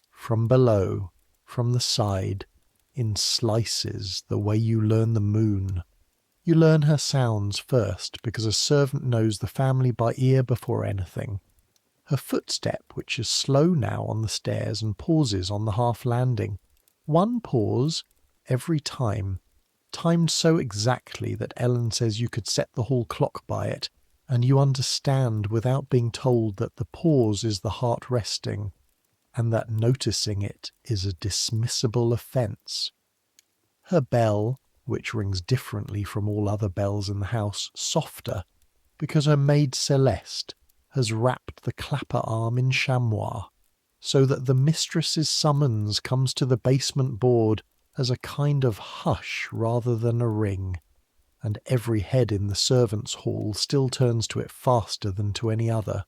From below, from the side, in slices, the way you learn the moon. You learn her sounds first, because a servant knows the family by ear before anything. Her footstep, which is slow now on the stairs and pauses on the half landing. One pause every time, timed so exactly that Ellen says you could set the hall clock by it, and you understand without being told that the pause is the heart resting, and that noticing it is a dismissible offence. Her bell, which rings differently from all other bells in the house, softer, because her maid Celeste has wrapped the clapper arm in chamois, so that the mistress's summons comes to the basement board as a kind of hush rather than a ring, and every head in the servants' hall still turns to it faster than to any other.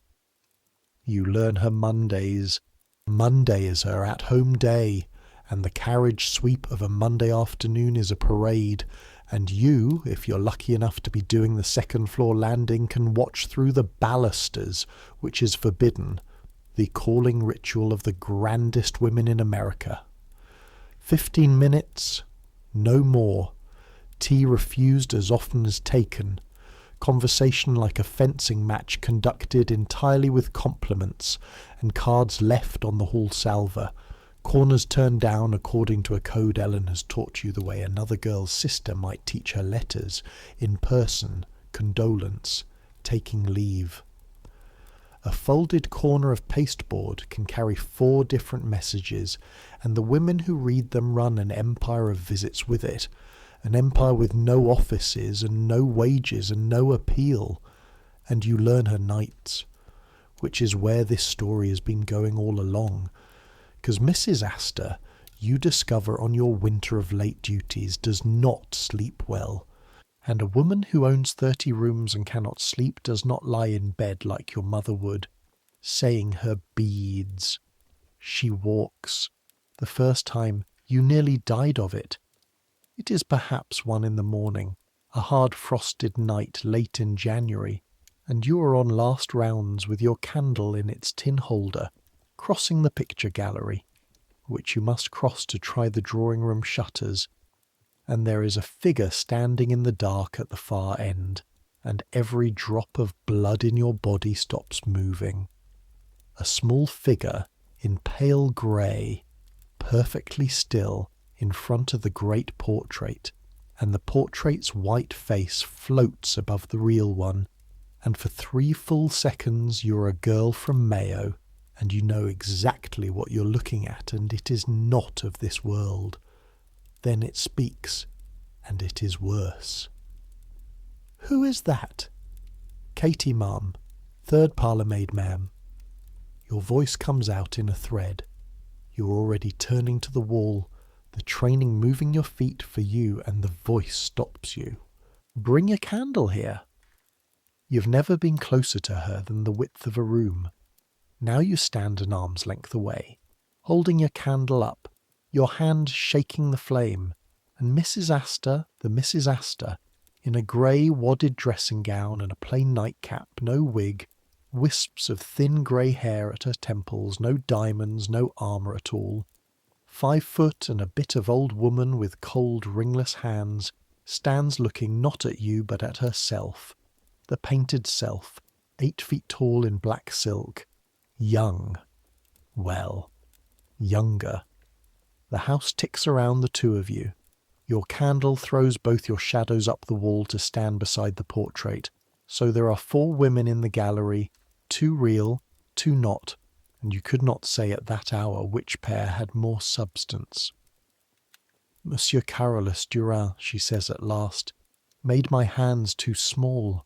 You learn her Mondays. Monday is her at-home day, and the carriage sweep of a Monday afternoon is a parade, and you, if you're lucky enough to be doing the second-floor landing, can watch through the balusters, which is forbidden, the calling ritual of the grandest women in America. 15 minutes, no more. Tea refused as often as taken. Conversation like a fencing match conducted entirely with compliments, and cards left on the hall salver. Corners turned down according to a code Ellen has taught you the way another girl's sister might teach her letters, in person, condolence, taking leave. A folded corner of pasteboard can carry 4 different messages, and the women who read them run an empire of visits with it, an empire with no offices and no wages and no appeal, and you learn her nights, which is where this story has been going all along, because Mrs. Astor, you discover on your winter of late duties, does not sleep well. And a woman who owns 30 rooms and cannot sleep does not lie in bed like your mother would, saying her beads. She walks. The first time you nearly died of it. It is perhaps 1 in the morning, a hard frosted night late in January, and you are on last rounds with your candle in its tin holder, crossing the picture gallery, which you must cross to try the drawing-room shutters, and there is a figure standing in the dark at the far end, and every drop of blood in your body stops moving. A small figure in pale grey, perfectly still, in front of the great portrait, and the portrait's white face floats above the real one, and for 3 full seconds you're a girl from Mayo, and you know exactly what you're looking at, and it is not of this world. Then it speaks, and it is worse. "Who is that?" "Katie, ma'am. 3rd parlour maid, ma'am." Your voice comes out in a thread. You're already turning to the wall, the training moving your feet for you, and the voice stops you. "Bring your candle here." You've never been closer to her than the width of a room. Now you stand an arm's length away, holding your candle up, your hand shaking the flame, and Mrs. Astor, the Mrs. Astor, in a grey wadded dressing gown and a plain nightcap, no wig, wisps of thin grey hair at her temples, no diamonds, no armour at all, 5 foot and a bit of old woman with cold, ringless hands, stands looking not at you but at herself, the painted self, 8 feet tall in black silk, young. Well, younger. The house ticks around the two of you. Your candle throws both your shadows up the wall to stand beside the portrait, so there are 4 women in the gallery, 2 real, 2 not, and you could not say at that hour which pair had more substance. Monsieur Carolus Durin, she says at last, made my hands too small.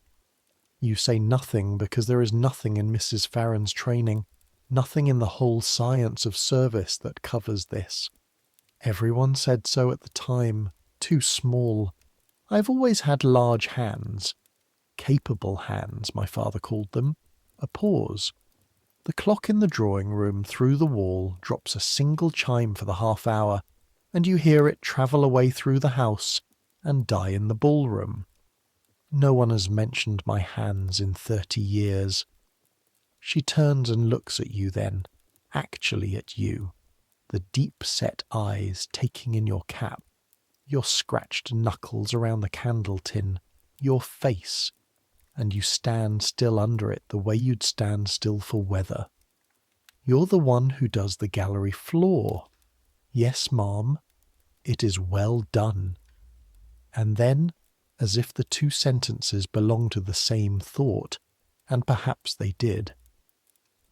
You say nothing because there is nothing in Mrs. Farren's training, nothing in the whole science of service that covers this. Everyone said so at the time. Too small. I've always had large hands. Capable hands, my father called them. A pause. The clock in the drawing-room through the wall drops a single chime for the half-hour, and you hear it travel away through the house and die in the ballroom. No one has mentioned my hands in 30 years. She turns and looks at you then, actually at you, the deep-set eyes taking in your cap, your scratched knuckles around the candle tin, your face, and you stand still under it the way you'd stand still for weather. You're the one who does the gallery floor. Yes, ma'am, it is well done. And then, as if the 2 sentences belong to the same thought, and perhaps they did,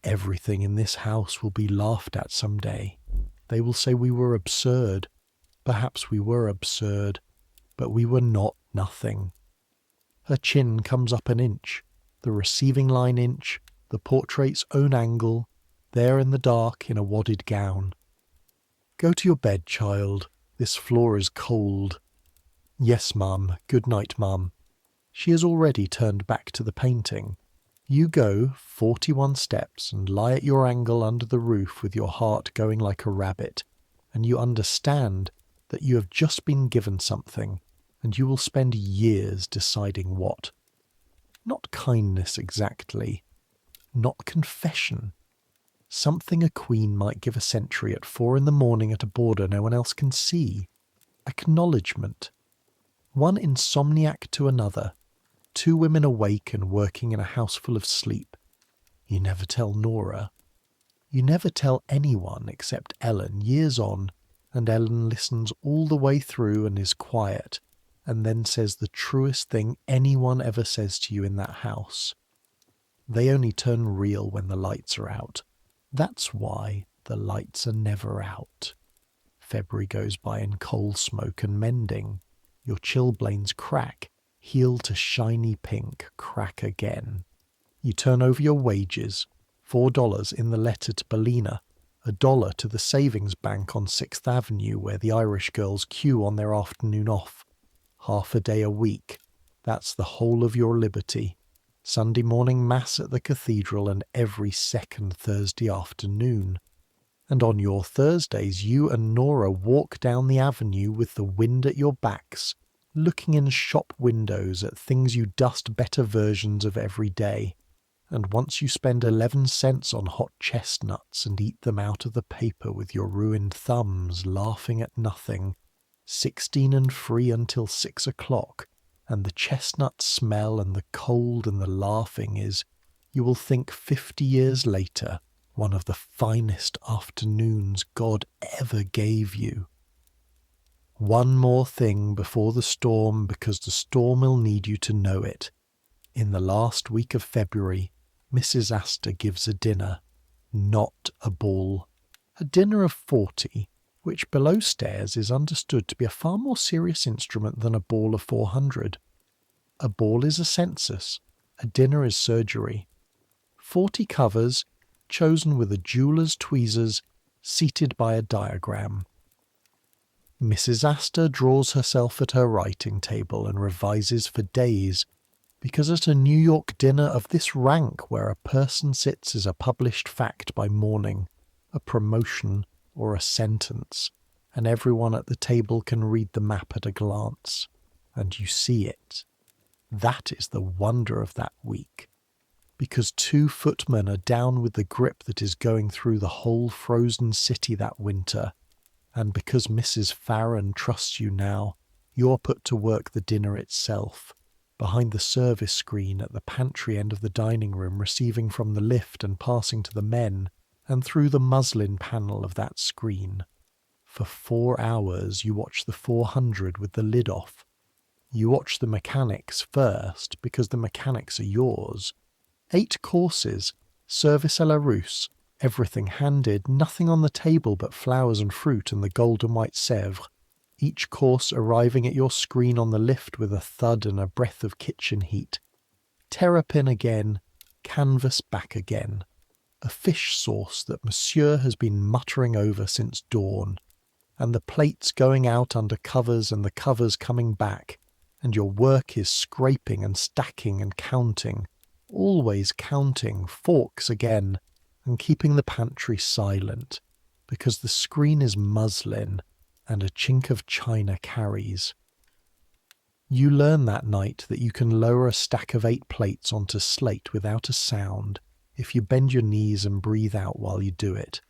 everything in this house will be laughed at some day. They will say we were absurd. Perhaps we were absurd, but we were not nothing. Her chin comes up an inch, the receiving line inch, the portrait's own angle, there in the dark in a wadded gown. Go to your bed, child. This floor is cold. Yes, ma'am. Good night, ma'am. She has already turned back to the painting. You go 41 steps and lie at your angle under the roof with your heart going like a rabbit, and you understand that you have just been given something, and you will spend years deciding what. Not kindness exactly, not confession. Something a queen might give a sentry at 4 in the morning at a border no one else can see. Acknowledgement. One insomniac to another. 2 women awake and working in a house full of sleep. You never tell Nora. You never tell anyone except Ellen years on, and Ellen listens all the way through and is quiet, and then says the truest thing anyone ever says to you in that house. They only turn real when the lights are out. That's why the lights are never out. February goes by in coal smoke and mending. Your chilblains crack, heel to shiny pink, crack again. You turn over your wages, $4 in the letter to Bellina, $1 to the savings bank on 6th Avenue where the Irish girls queue on their afternoon off. Half a day a week. That's the whole of your liberty. Sunday morning mass at the cathedral and every second Thursday afternoon. And on your Thursdays you and Nora walk down the avenue with the wind at your backs, looking in shop windows at things you dust better versions of every day. And once you spend 11 cents on hot chestnuts and eat them out of the paper with your ruined thumbs, laughing at nothing, 16 and free until 6 o'clock, and the chestnut smell and the cold and the laughing is, you will think 50 years later, one of the finest afternoons God ever gave you. One more thing before the storm, because the storm will need you to know it. In the last week of February, Mrs. Astor gives a dinner, not a ball. A dinner of 40, which below stairs is understood to be a far more serious instrument than a ball of 400. A ball is a census, a dinner is surgery. 40 covers, chosen with a jeweller's tweezers, seated by a diagram. Mrs. Astor draws herself at her writing table and revises for days, because at a New York dinner of this rank where a person sits is a published fact by morning, a promotion or a sentence, and everyone at the table can read the map at a glance, and you see it. That is the wonder of that week, because 2 footmen are down with the grip that is going through the whole frozen city that winter, and because Mrs. Farron trusts you now, you're put to work the dinner itself, behind the service screen at the pantry end of the dining room, receiving from the lift and passing to the men, and through the muslin panel of that screen. For 4 hours you watch the 400 with the lid off. You watch the mechanics first, because the mechanics are yours. 8 courses, service à la Russe, everything handed, nothing on the table but flowers and fruit and the golden white Sèvres. Each course arriving at your screen on the lift with a thud and a breath of kitchen heat. Terrapin again, canvas back again. A fish sauce that Monsieur has been muttering over since dawn. And the plates going out under covers and the covers coming back. And your work is scraping and stacking and counting. Always counting, forks again, and keeping the pantry silent. Because the screen is muslin and a chink of china carries. You learn that night that you can lower a stack of 8 plates onto slate without a sound if you bend your knees and breathe out while you do it.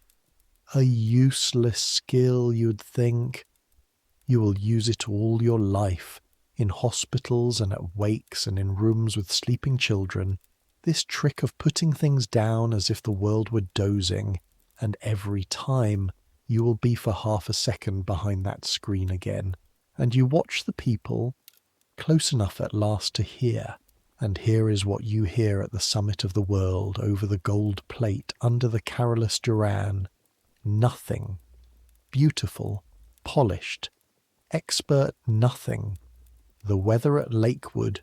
A useless skill, you'd think. You will use it all your life, in hospitals and at wakes and in rooms with sleeping children, this trick of putting things down as if the world were dozing, and every time you will be for half a second behind that screen again, and you watch the people, close enough at last to hear, and here is what you hear at the summit of the world over the gold plate under the Carolus Duran. Nothing. Beautiful. Polished. Expert nothing. The weather at Lakewood.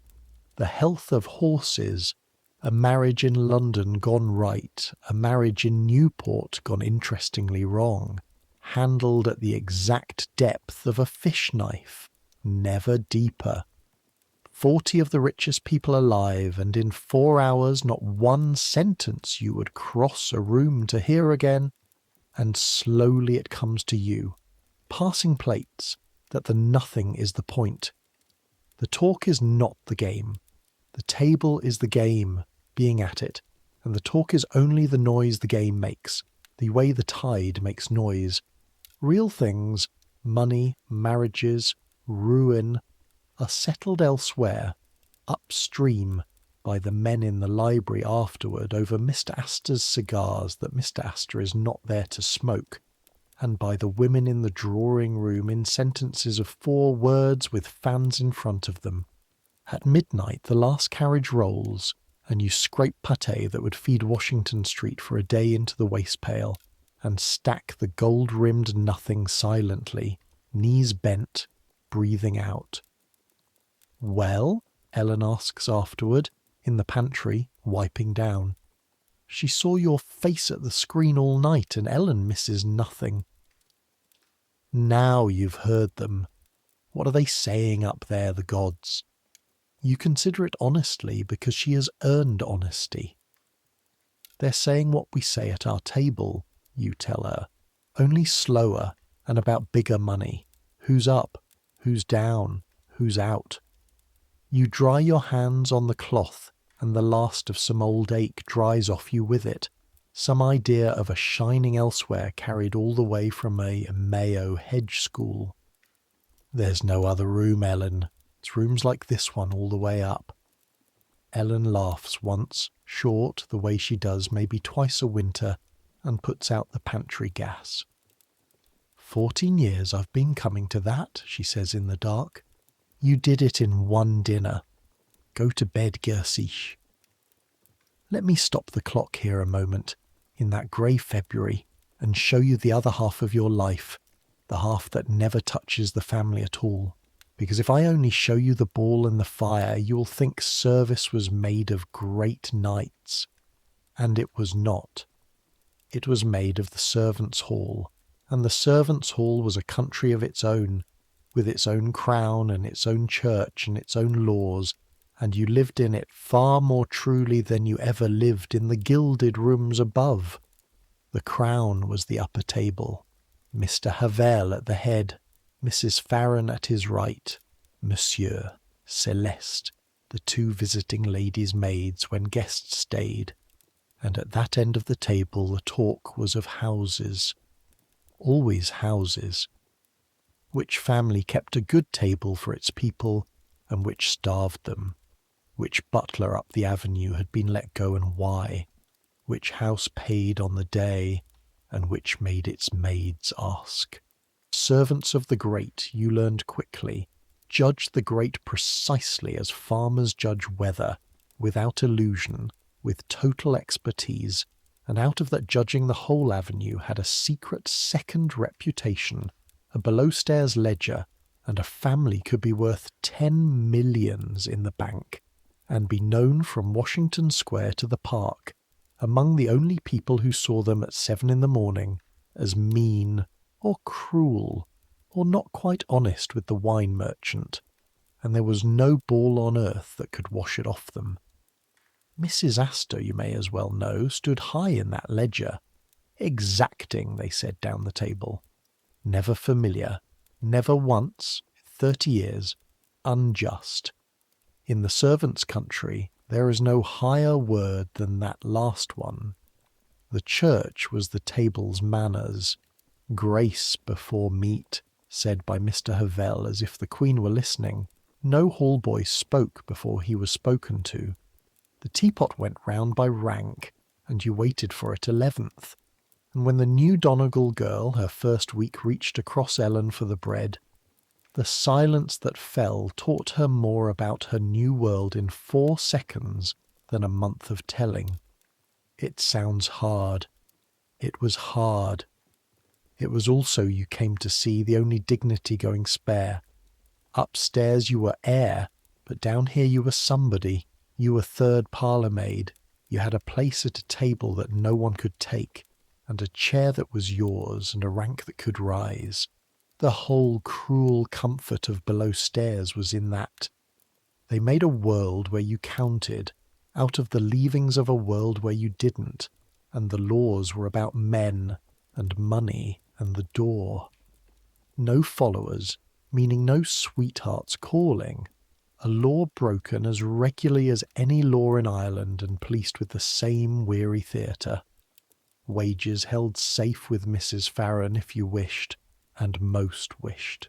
The health of horses. A marriage in London gone right. A marriage in Newport gone interestingly wrong. Handled at the exact depth of a fish knife. Never deeper. 40 of the richest people alive, and in 4 hours not one sentence you would cross a room to hear again. And slowly it comes to you, passing plates, that the nothing is the point. The talk is not the game. The table is the game, being at it, and the talk is only the noise the game makes, the way the tide makes noise. Real things, money, marriages, ruin, are settled elsewhere, upstream, by the men in the library afterward over Mr. Astor's cigars that Mr. Astor is not there to smoke, and by the women in the drawing-room in sentences of 4 words with fans in front of them. At midnight the last carriage rolls, and you scrape pâté that would feed Washington Street for a day into the waste pail, and stack the gold-rimmed nothing silently, knees bent, breathing out. "Well?" Ellen asks afterward, in the pantry, wiping down. She saw your face at the screen all night, and Ellen misses nothing. Now you've heard them. What are they saying up there, the gods? You consider it honestly because she has earned honesty. They're saying what we say at our table, you tell her, only slower and about bigger money. Who's up? Who's down? Who's out? You dry your hands on the cloth, and the last of some old ache dries off you with it. Some idea of a shining elsewhere carried all the way from a Mayo hedge school. There's no other room, Ellen. It's rooms like this one all the way up. Ellen laughs once, short, the way she does maybe twice a winter, and puts out the pantry gas. 14 years I've been coming to that, she says in the dark. You did it in one dinner. Go to bed, Gersich. Let me stop the clock here a moment, in that grey February, and show you the other half of your life, the half that never touches the family at all. Because if I only show you the ball and the fire, you'll think service was made of great nights. And it was not. It was made of the servants' hall, and the servants' hall was a country of its own, with its own crown and its own church and its own laws, and you lived in it far more truly than you ever lived in the gilded rooms above. The crown was the upper table, Mr. Havel at the head, Mrs. Farron at his right, Monsieur, Celeste, the 2 visiting ladies' maids when guests stayed, and at that end of the table the talk was of houses. always houses. Which family kept a good table for its people and which starved them? Which butler up the avenue had been let go and why? Which house paid on the day and which made its maids ask? Servants of the great, you learned quickly, judged the great precisely as farmers judge weather, without illusion, with total expertise, and out of that judging the whole avenue had a secret second reputation, a below-stairs ledger, and a family could be worth 10 millions in the bank, and be known from Washington Square to the Park, among the only people who saw them at 7 in the morning, as mean or cruel or not quite honest with the wine merchant, and there was no ball on earth that could wash it off them. Mrs. Astor, you may as well know, stood high in that ledger. Exacting, they said down the table. Never familiar. Never once, 30 years, unjust. In the servants' country, there is no higher word than that last one. The church was the table's manners. Grace before meat, said by Mr. Havell as if the Queen were listening. No hall-boy spoke before he was spoken to. The teapot went round by rank, and you waited for it 11th. And when the new Donegal girl her first week reached across Ellen for the bread, the silence that fell taught her more about her new world in 4 seconds than a month of telling. It sounds hard. It was hard. It was also, you came to see, the only dignity going spare. Upstairs you were heir, but down here you were somebody. You were third parlour maid. You had a place at a table that no one could take, and a chair that was yours, and a rank that could rise. The whole cruel comfort of below stairs was in that. They made a world where you counted, out of the leavings of a world where you didn't, and the laws were about men, and money, and the door. No followers, meaning no sweethearts calling. A law broken as regularly as any law in Ireland and policed with the same weary theatre. Wages held safe with Mrs. Farron if you wished, and most wished.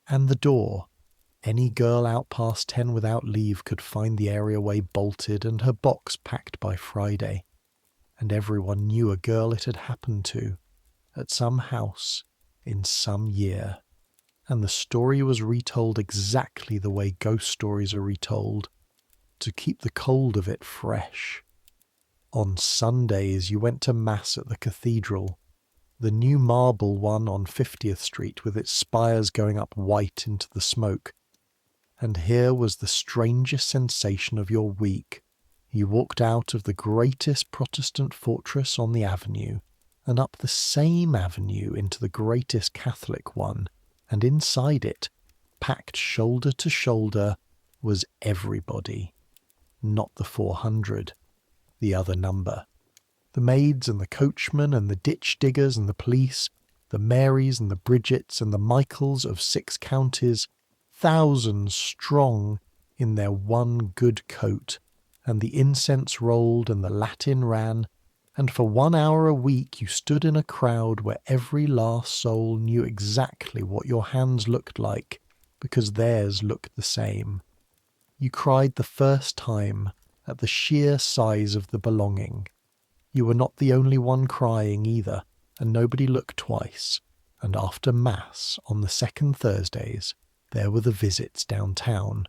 And the door. Any girl out past 10 without leave could find the areaway bolted and her box packed by Friday. And everyone knew a girl it had happened to, at some house, in some year. And the story was retold exactly the way ghost stories are retold, to keep the cold of it fresh. On Sundays you went to Mass at the cathedral, the new marble one on 50th Street with its spires going up white into the smoke. And here was the strangest sensation of your week. You walked out of the greatest Protestant fortress on the avenue, and up the same avenue into the greatest Catholic one, and inside it, packed shoulder to shoulder, was everybody. Not the 400, the other number. The maids and the coachmen and the ditch diggers and the police, the Marys and the Bridgets and the Michaels of 6 counties, thousands strong in their one good coat, and the incense rolled and the Latin ran, and for 1 hour a week you stood in a crowd where every last soul knew exactly what your hands looked like, because theirs looked the same. You cried the first time at the sheer size of the belonging. You were not the only one crying either, and nobody looked twice, and after Mass on the second Thursdays there were the visits downtown.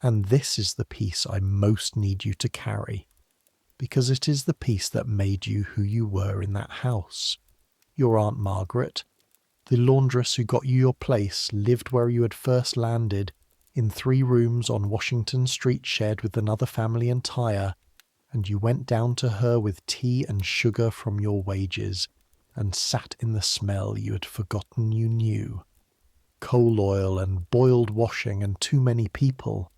And this is the piece I most need you to carry, because it is the piece that made you who you were in that house. Your Aunt Margaret, the laundress who got you your place, lived where you had first landed, in 3 rooms on Washington Street shared with another family entire, and you went down to her with tea and sugar from your wages, and sat in the smell you had forgotten you knew. Coal oil and boiled washing and too many people.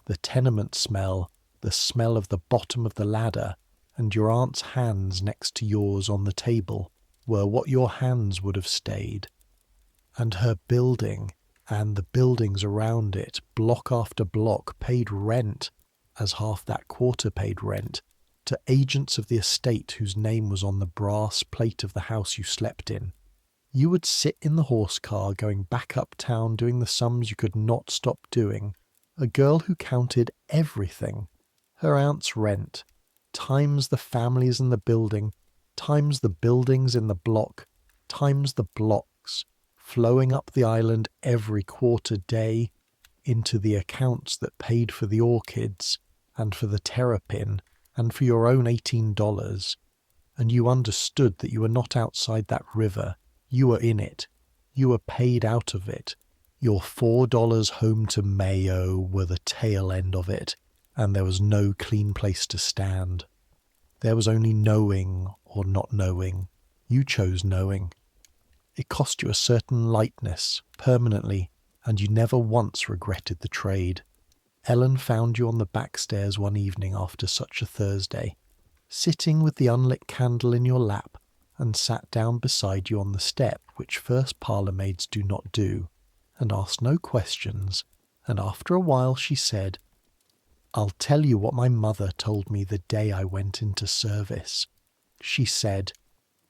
The tenement smell, the smell of the bottom of the ladder, and your aunt's hands next to yours on the table, were what your hands would have stayed. And her building, and the buildings around it, block after block, paid rent, as half that quarter paid rent, to agents of the estate whose name was on the brass plate of the house you slept in. You would sit in the horse car going back uptown doing the sums you could not stop doing. A girl who counted everything. Her aunt's rent, times the families in the building, times the buildings in the block, times the blocks, flowing up the island every quarter day into the accounts that paid for the orchids and for the terrapin and for your own $18. And you understood that you were not outside that river. You were in it. You were paid out of it. Your $4 home to Mayo were the tail end of it, and there was no clean place to stand. There was only knowing or not knowing. You chose knowing. It cost you a certain lightness, permanently, and you never once regretted the trade. Ellen found you on the back stairs one evening after such a Thursday, sitting with the unlit candle in your lap, and sat down beside you on the step which first parlour maids do not do, and asked no questions, and after a while she said, "I'll tell you what my mother told me the day I went into service. She said,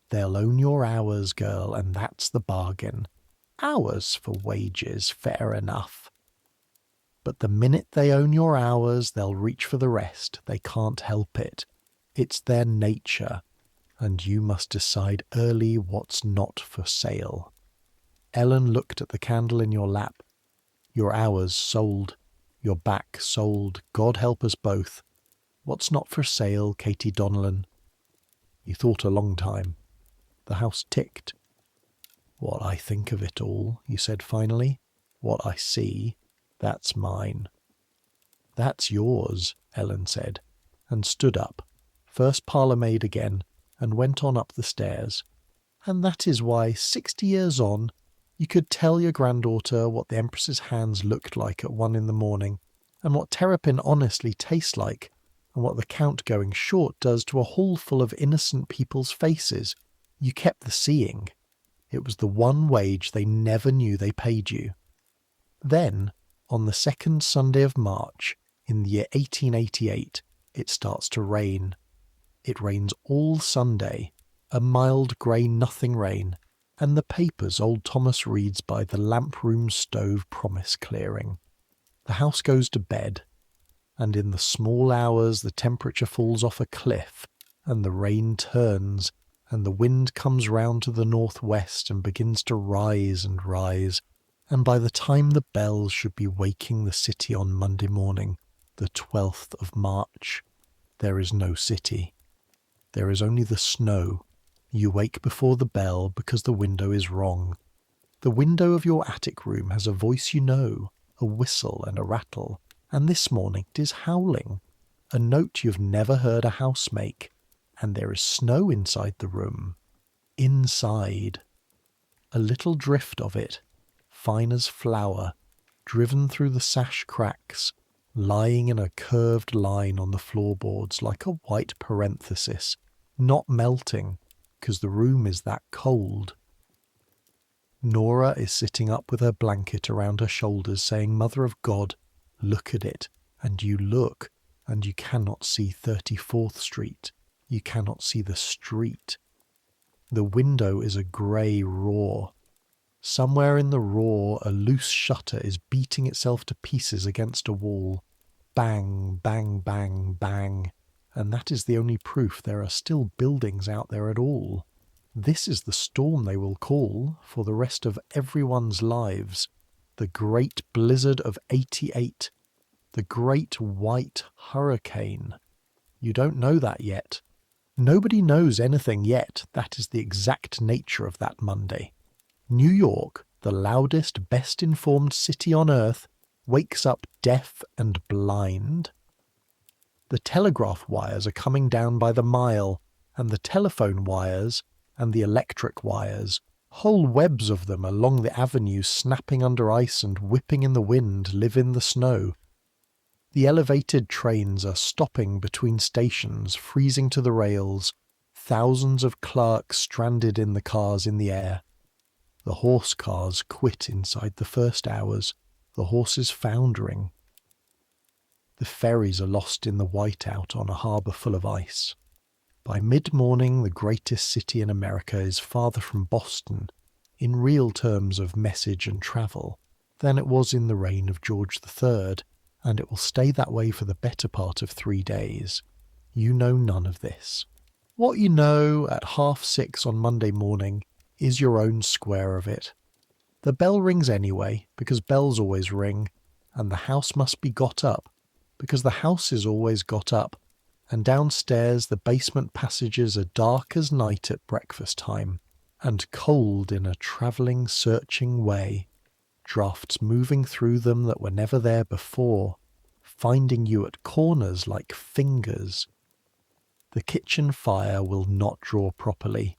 'They'll own your hours, girl, and that's the bargain. Hours for wages, fair enough. But the minute they own your hours, they'll reach for the rest. They can't help it. It's their nature, and you must decide early what's not for sale.'" Ellen looked at the candle in your lap. Your hours sold. Your back sold. God help us both. What's not for sale, Katie Donnellan? You thought a long time. The house ticked. "What I think of it all," you said finally. "What I see, that's mine." "That's yours," Ellen said, and stood up, first parlour maid again, and went on up the stairs. "And that is why, 60 years on, you could tell your granddaughter what the Empress's hands looked like at 1 in the morning, and what terrapin honestly tastes like, and what the Count going short does to a hall full of innocent people's faces. You kept the seeing. It was the one wage they never knew they paid you." Then, on the second Sunday of March, in the year 1888, it starts to rain. It rains all Sunday, a mild grey nothing rain, and the papers old Thomas reads by the lamp-room stove promise clearing. The house goes to bed, and in the small hours the temperature falls off a cliff, and the rain turns, and the wind comes round to the northwest and begins to rise and rise, and by the time the bells should be waking the city on Monday morning, the 12th of March, there is no city. There is only the snow. You wake before the bell because the window is wrong. The window of your attic room has a voice you know, a whistle and a rattle, and this morning it is howling, a note you've never heard a house make, and there is snow inside the room. Inside. A little drift of it, fine as flour, driven through the sash cracks, lying in a curved line on the floorboards like a white parenthesis, not melting, 'cause the room is that cold. Nora is sitting up with her blanket around her shoulders saying, "Mother of God, look at it," and you look, and you cannot see 34th Street. You cannot see the street. The window is a grey roar. Somewhere in the roar a loose shutter is beating itself to pieces against a wall. Bang, bang, bang, bang. And that is the only proof there are still buildings out there at all. This is the storm they will call, for the rest of everyone's lives, the great blizzard of 88, the great white hurricane. You don't know that yet. Nobody knows anything yet. That is the exact nature of that Monday. New York, the loudest, best-informed city on earth, wakes up deaf and blind. The telegraph wires are coming down by the mile, and the telephone wires, and the electric wires, whole webs of them along the avenues snapping under ice and whipping in the wind, live in the snow. The elevated trains are stopping between stations, freezing to the rails, thousands of clerks stranded in the cars in the air. The horse cars quit inside the first hours, the horses foundering. The ferries are lost in the whiteout on a harbour full of ice. By mid-morning, the greatest city in America is farther from Boston, in real terms of message and travel, than it was in the reign of George III, and it will stay that way for the better part of 3 days. You know none of this. What you know at 6:30 on Monday morning is your own square of it. The bell rings anyway, because bells always ring, and the house must be got up, because the house is always got up, and downstairs the basement passages are dark as night at breakfast time, and cold in a travelling, searching way, draughts moving through them that were never there before, finding you at corners like fingers. The kitchen fire will not draw properly.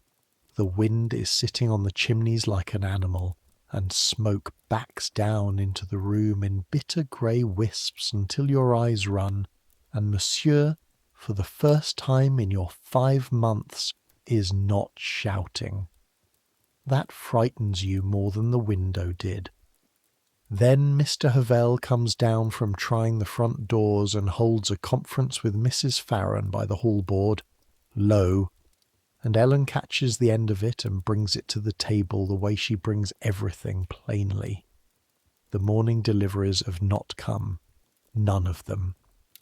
The wind is sitting on the chimneys like an animal, and smoke backs down into the room in bitter grey wisps until your eyes run, and Monsieur, for the first time in your 5 months, is not shouting. That frightens you more than the window did. Then Mr. Havell comes down from trying the front doors and holds a conference with Mrs. Farron by the hall board, low, and Ellen catches the end of it and brings it to the table the way she brings everything plainly. The morning deliveries have not come. None of them.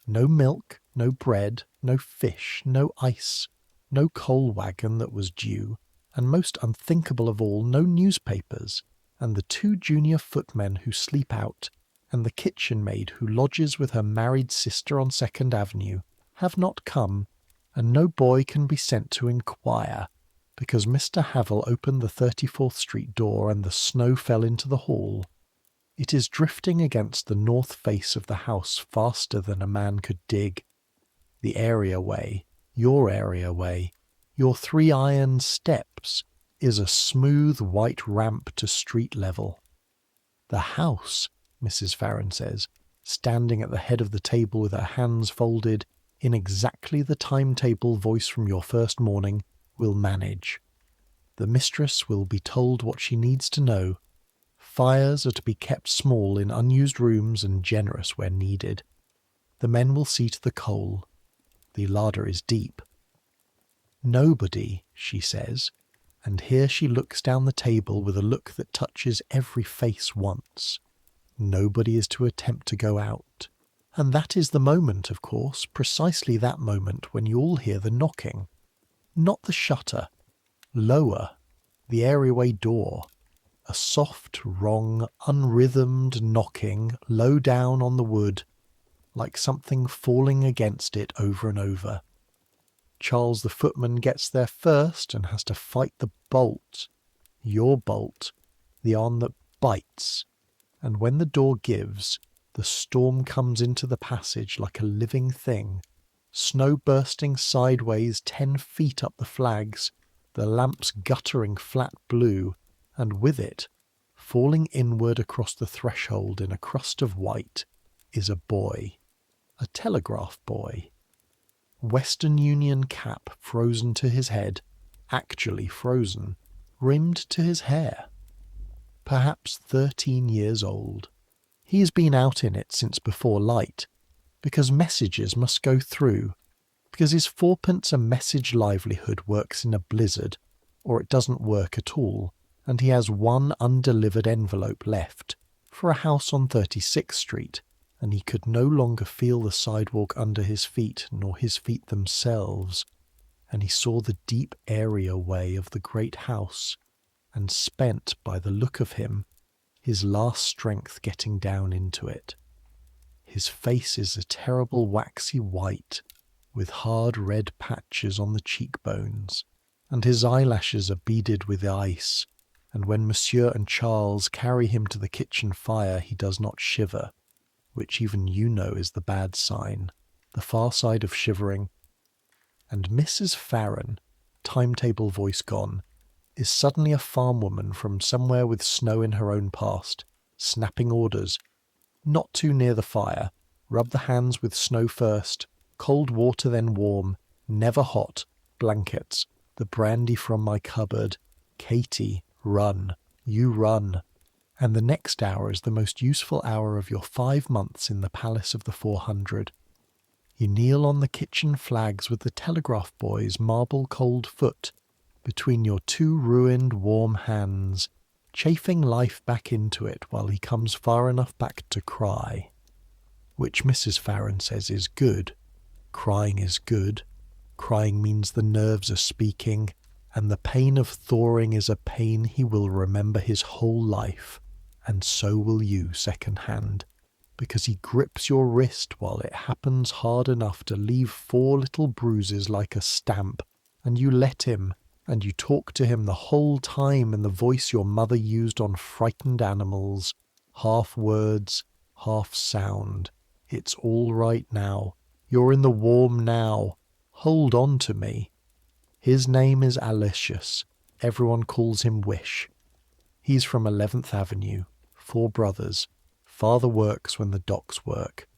No milk, no bread, no fish, no ice, no coal wagon that was due, and most unthinkable of all, no newspapers, and the 2 junior footmen who sleep out, and the kitchen maid who lodges with her married sister on 2nd Avenue, have not come, and no boy can be sent to inquire, because Mr. Havell opened the 34th Street door and the snow fell into the hall. It is drifting against the north face of the house faster than a man could dig. The area-way, your 3 iron steps, is a smooth white ramp to street level. The house, Mrs. Farron says, standing at the head of the table with her hands folded, in exactly the timetable voice from your first morning, will manage. The mistress will be told what she needs to know. Fires are to be kept small in unused rooms and generous where needed. The men will see to the coal. The larder is deep. Nobody, she says, and here she looks down the table with a look that touches every face once. Nobody is to attempt to go out. And that is the moment, of course, precisely that moment when you all hear the knocking. Not the shutter. Lower. The areaway door. A soft, wrong, unrhythmed knocking low down on the wood, like something falling against it over and over. Charles the footman gets there first and has to fight the bolt. Your bolt. The arm that bites. And when the door gives, the storm comes into the passage like a living thing, snow bursting sideways 10 feet up the flags, the lamps guttering flat blue, and with it, falling inward across the threshold in a crust of white, is a boy. A telegraph boy. Western Union cap frozen to his head, actually frozen, rimmed to his hair. Perhaps 13 years old. He has been out in it since before light, because messages must go through, because his 4pence a message livelihood works in a blizzard, or it doesn't work at all, and he has 1 undelivered envelope left, for a house on 36th Street, and he could no longer feel the sidewalk under his feet, nor his feet themselves, and he saw the deep area-way of the great house, and spent, by the look of him, his last strength getting down into it. His face is a terrible waxy white, with hard red patches on the cheekbones, and his eyelashes are beaded with ice, and when Monsieur and Charles carry him to the kitchen fire he does not shiver, which even you know is the bad sign, the far side of shivering. And Mrs. Farron, timetable voice gone, is suddenly a farm woman from somewhere with snow in her own past, snapping orders. Not too near the fire. Rub the hands with snow first. Cold water then warm. Never hot. Blankets. The brandy from my cupboard. Katie, run. You run. And the next hour is the most useful hour of your 5 months in the Palace of the 400. You kneel on the kitchen flags with the telegraph boy's marble cold foot between your 2 ruined warm hands, chafing life back into it while he comes far enough back to cry. Which Mrs. Farron says is good. Crying is good. Crying means the nerves are speaking, and the pain of thawing is a pain he will remember his whole life, and so will you second-hand, because he grips your wrist while it happens hard enough to leave 4 little bruises like a stamp, and you let him, and you talk to him the whole time in the voice your mother used on frightened animals, half words, half sound. It's all right now. You're in the warm now. Hold on to me. His name is Aloysius. Everyone calls him Wish. He's from 11th Avenue. 4 brothers. Father works when the docks work.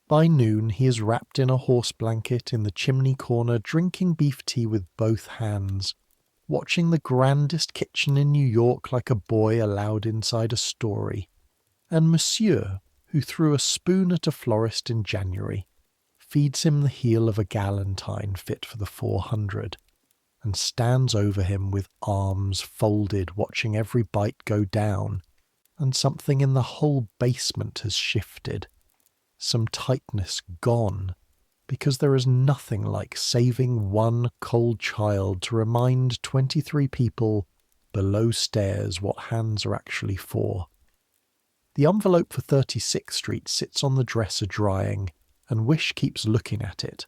By noon he is wrapped in a horse blanket in the chimney corner, drinking beef tea with both hands, watching the grandest kitchen in New York like a boy allowed inside a story. And Monsieur, who threw a spoon at a florist in January, feeds him the heel of a galantine fit for the 400, and stands over him with arms folded, watching every bite go down, and something in the whole basement has shifted, some tightness gone, because there is nothing like saving one cold child to remind 23 people below stairs what hands are actually for. The envelope for 36th Street sits on the dresser drying, and Wish keeps looking at it.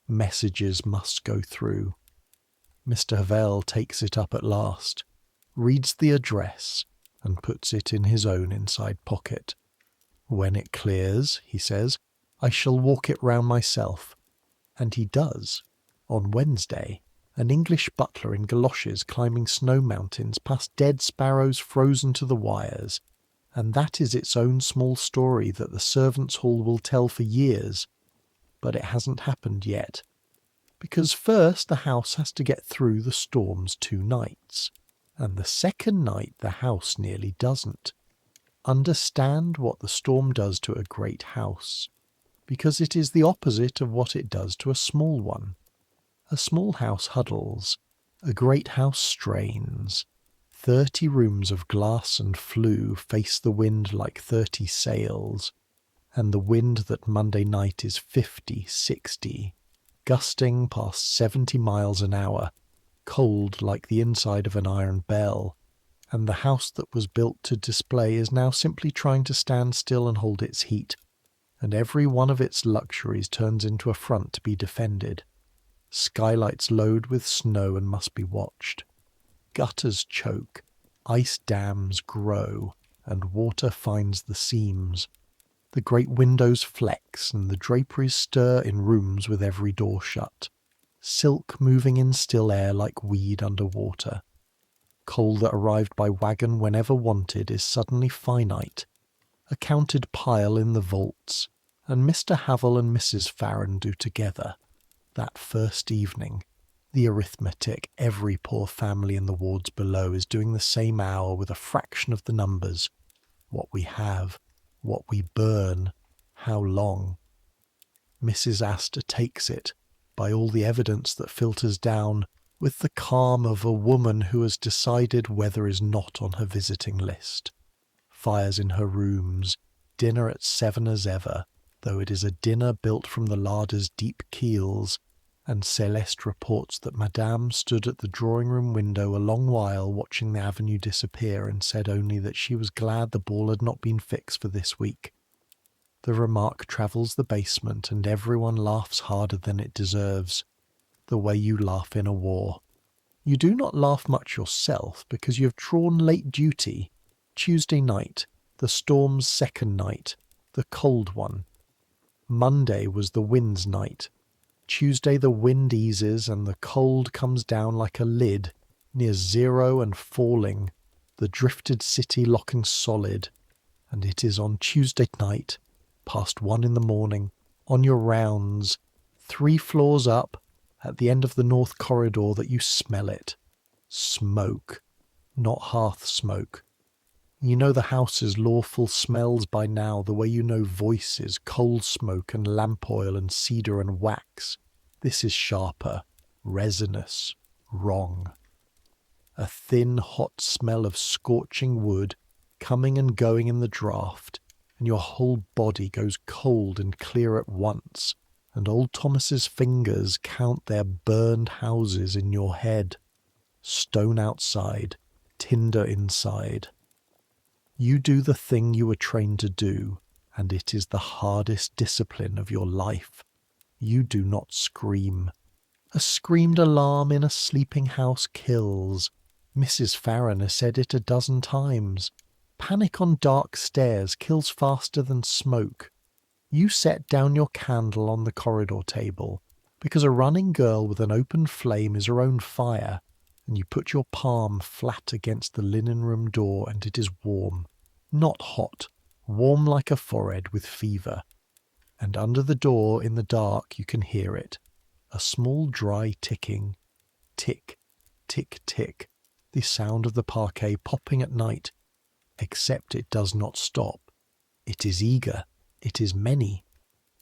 Messages must go through. Mr. Havel takes it up at last, reads the address, and puts it in his own inside pocket. When it clears, he says, I shall walk it round myself. And he does. On Wednesday, an English butler in galoshes climbing snow mountains past dead sparrows frozen to the wires, and that is its own small story that the servants' hall will tell for years. But it hasn't happened yet. Because first the house has to get through the storm's 2 nights, and the second night the house nearly doesn't. Understand what the storm does to a great house, because it is the opposite of what it does to a small one. A small house huddles, a great house strains. 30 rooms of glass and flue face the wind like 30 sails, and the wind that Monday night is 50, 60, gusting past 70 miles an hour, cold like the inside of an iron bell, and the house that was built to display is now simply trying to stand still and hold its heat, and every one of its luxuries turns into a front to be defended. Skylights load with snow and must be watched. Gutters choke, ice dams grow, and water finds the seams. The great windows flex, and the draperies stir in rooms with every door shut. Silk moving in still air like weed under water. Coal that arrived by wagon whenever wanted is suddenly finite. A counted pile in the vaults, and Mr. Havel and Mrs. Farron do together, that first evening, the arithmetic every poor family in the wards below is doing the same hour with a fraction of the numbers. What we have, what we burn, how long. Mrs. Astor takes it, by all the evidence that filters down, with the calm of a woman who has decided weather is not on her visiting list. Fires in her rooms, dinner at 7 as ever, though it is a dinner built from the larder's deep keels, and Celeste reports that Madame stood at the drawing-room window a long while watching the avenue disappear and said only that she was glad the ball had not been fixed for this week. The remark travels the basement and everyone laughs harder than it deserves, the way you laugh in a war. You do not laugh much yourself because you have drawn late duty. Tuesday night, the storm's second night, the cold one. Monday was the wind's night. Tuesday the wind eases and the cold comes down like a lid, near 0 and falling, the drifted city locking solid, and it is on Tuesday night, past 1 in the morning, on your rounds, 3 floors up, at the end of the north corridor that you smell it. Smoke, not hearth smoke. You know the house's lawful smells by now, the way you know voices, coal smoke and lamp oil and cedar and wax. This is sharper, resinous, wrong. a thin, hot smell of scorching wood coming and going in the draught, and your whole body goes cold and clear at once, and old Thomas's fingers count their burned houses in your head. Stone outside, tinder inside. You do the thing you were trained to do, and it is the hardest discipline of your life. You do not scream. A screamed alarm in a sleeping house kills. Mrs. Farron has said it a dozen times. Panic on dark stairs kills faster than smoke. You set down your candle on the corridor table, because a running girl with an open flame is her own fire, and you put your palm flat against the linen room door, and it is warm, not hot, warm like a forehead with fever. And under the door in the dark you can hear it, a small dry ticking, tick, tick, tick, the sound of the parquet popping at night, except it does not stop. It is eager, it is many.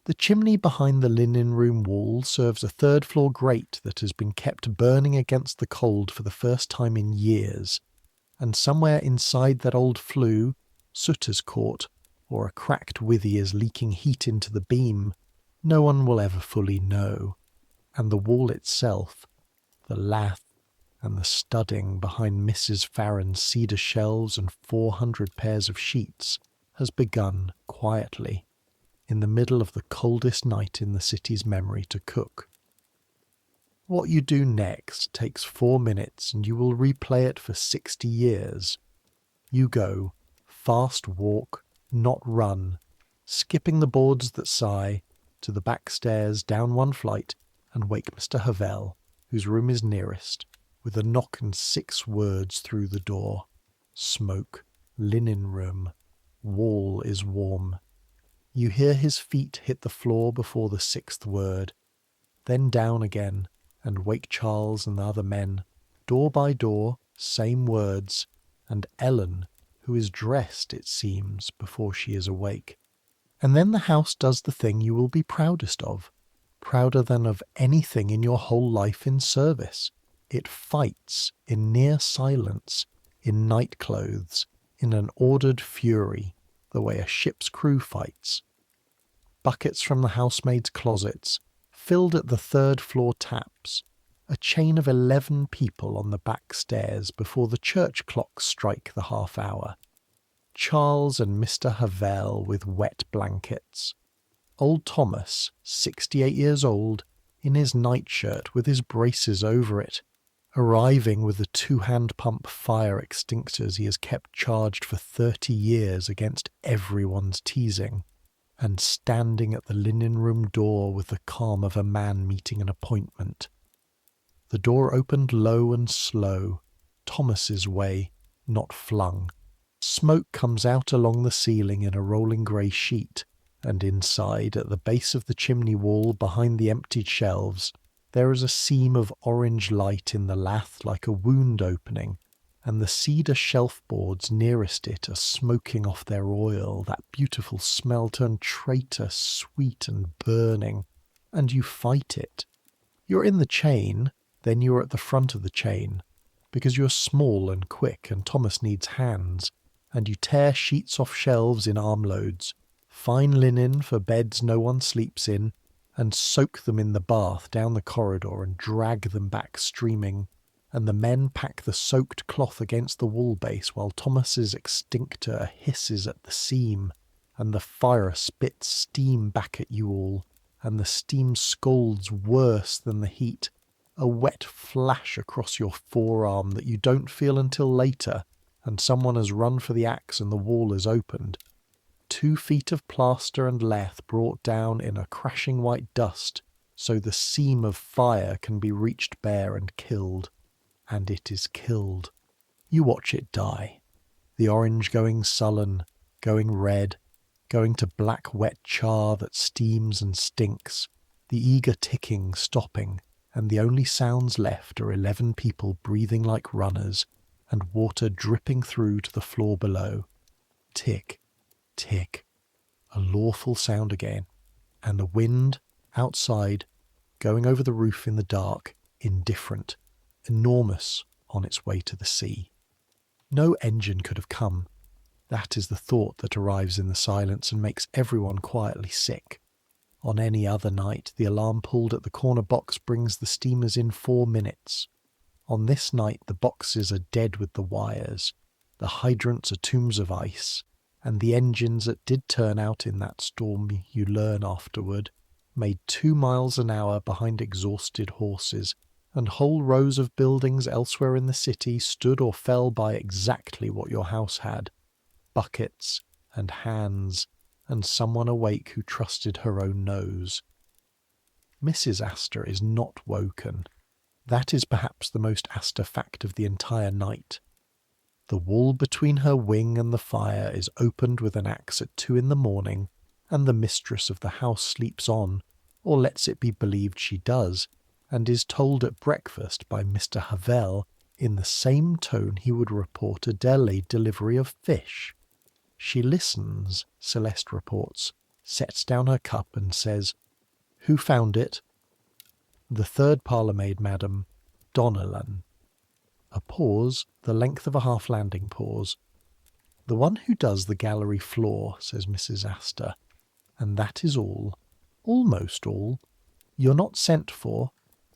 The chimney behind the linen room wall serves a third-floor grate that has been kept burning against the cold for the first time in years, and somewhere inside that old flue, soot has caught, or a cracked withy is leaking heat into the beam. No one will ever fully know. And the wall itself, the lath and the studding behind Mrs. Farron's cedar shelves and 400 pairs of sheets, has begun quietly, in the middle of the coldest night in the city's memory, to cook. What you do next takes 4 minutes, and you will replay it for 60 years. You go, fast walk, not run, skipping the boards that sigh, to the back stairs, down one flight, and wake Mr. Havel, whose room is nearest, with a knock and 6 words through the door. Smoke, linen room, wall is warm. You hear his feet hit the floor before the 6th word, then down again, and wake Charles and the other men, door by door, same words, and Ellen, who is dressed, it seems, before she is awake. And then the house does the thing you will be proudest of, prouder than of anything in your whole life in service. It fights in near silence, in night clothes, in an ordered fury, the way a ship's crew fights. Buckets from the housemaid's closets, filled at the 3rd floor taps, a chain of 11 people on the back stairs before the church clocks strike the half-hour. Charles and Mr. Havel with wet blankets. Old Thomas, 68 years old, in his nightshirt with his braces over it, arriving with the 2-hand pump fire extinctors he has kept charged for 30 years against everyone's teasing, and standing at the linen room door with the calm of a man meeting an appointment. The door opened low and slow, Thomas's way, not flung. Smoke comes out along the ceiling in a rolling grey sheet, and inside, at the base of the chimney wall behind the emptied shelves, there is a seam of orange light in the lath like a wound opening, and the cedar shelf boards nearest it are smoking off their oil, that beautiful smell turned traitor, sweet and burning, and you fight it. You're in the chain, then you're at the front of the chain, because you're small and quick and Thomas needs hands, and you tear sheets off shelves in armloads, fine linen for beds no one sleeps in, and soak them in the bath down the corridor and drag them back streaming, and the men pack the soaked cloth against the wall base while Thomas's extinctor hisses at the seam, and the fire spits steam back at you all, and the steam scalds worse than the heat, a wet flash across your forearm that you don't feel until later, and someone has run for the axe and the wall is opened. 2 feet of plaster and lath brought down in a crashing white dust, so the seam of fire can be reached bare and killed. And it is killed. You watch it die, the orange going sullen, going red, going to black wet char that steams and stinks, the eager ticking stopping, and the only sounds left are 11 people breathing like runners, and water dripping through to the floor below. Tick, tick, a lawful sound again, and the wind, outside, going over the roof in the dark, indifferent, enormous, on its way to the sea. No engine could have come. That is the thought that arrives in the silence and makes everyone quietly sick. On any other night, the alarm pulled at the corner box brings the steamers in 4 minutes. On this night, the boxes are dead with the wires, the hydrants are tombs of ice, and the engines that did turn out in that storm, you learn afterward, made 2 miles an hour behind exhausted horses, and whole rows of buildings elsewhere in the city stood or fell by exactly what your house had: buckets and hands and someone awake who trusted her own nose. Mrs. Astor is not woken. That is perhaps the most Astor fact of the entire night. The wall between her wing and the fire is opened with an axe at 2 in the morning, and the mistress of the house sleeps on, or lets it be believed she does, and is told at breakfast by Mr. Havel in the same tone he would report a delayed delivery of fish. She listens, Celeste reports, sets down her cup and says, "Who found it?" "The third parlour-maid, madam, Donnellan." A pause, the length of a half-landing pause. "The one who does the gallery floor," says Mrs. Astor. "And that is all. Almost all. You're not sent for.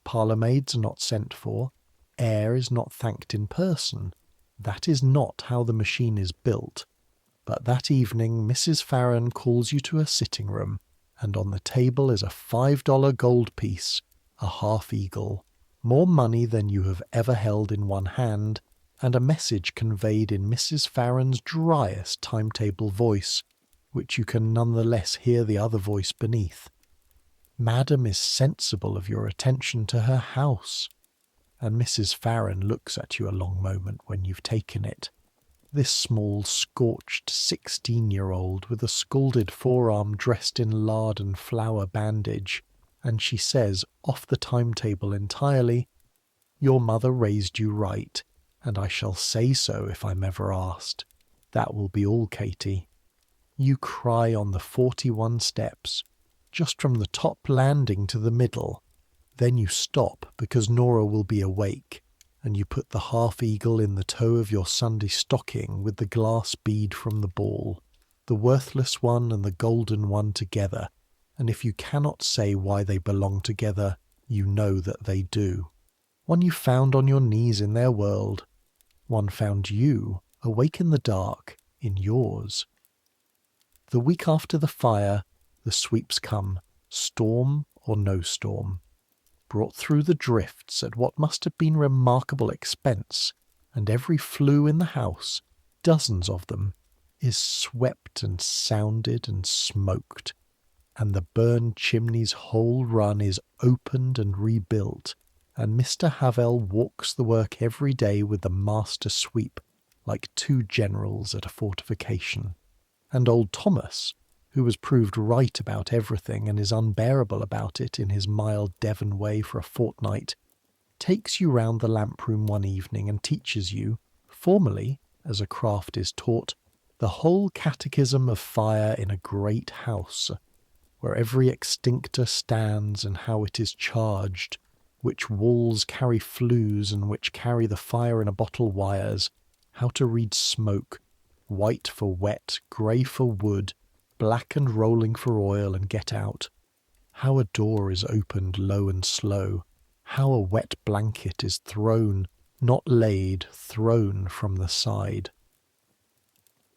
Parlour-maids are not sent for. Air is not thanked in person. That is not how the machine is built. But that evening Mrs. Farron calls you to her sitting-room, and on the table is a $5 gold piece, a half-eagle, more money than you have ever held in one hand, and a message conveyed in Mrs. Farron's driest timetable voice, which you can none the less hear the other voice beneath. Madam is sensible of your attention to her house, and Mrs. Farron looks at you a long moment when you've taken it. This small, scorched 16-year-old with a scalded forearm dressed in lard and flour bandage, and she says, off the timetable entirely, "Your mother raised you right, and I shall say so if I'm ever asked. That will be all, Katie. You cry on the 41 steps, just from the top landing to the middle. Then you stop because Nora will be awake, and you put the half-eagle in the toe of your Sunday stocking with the glass bead from the ball, the worthless one and the golden one together, and if you cannot say why they belong together, you know that they do. One you found on your knees in their world. One found you, awake in the dark, in yours. The week after the fire, the sweeps come, storm or no storm, brought through the drifts at what must have been remarkable expense, and every flue in the house, dozens of them, is swept and sounded and smoked, and the burned chimney's whole run is opened and rebuilt, and Mr. Havel walks the work every day with the master sweep, like 2 generals at a fortification. And old Thomas, who was proved right about everything and is unbearable about it in his mild Devon way for a fortnight, takes you round the lamp-room one evening and teaches you, formally, as a craft is taught, the whole catechism of fire in a great house, where every extinctor stands and how it is charged, which walls carry flues and which carry the fire in a bottle wires, how to read smoke, white for wet, grey for wood, black and rolling for oil and get out, how a door is opened low and slow, how a wet blanket is thrown, not laid, thrown from the side.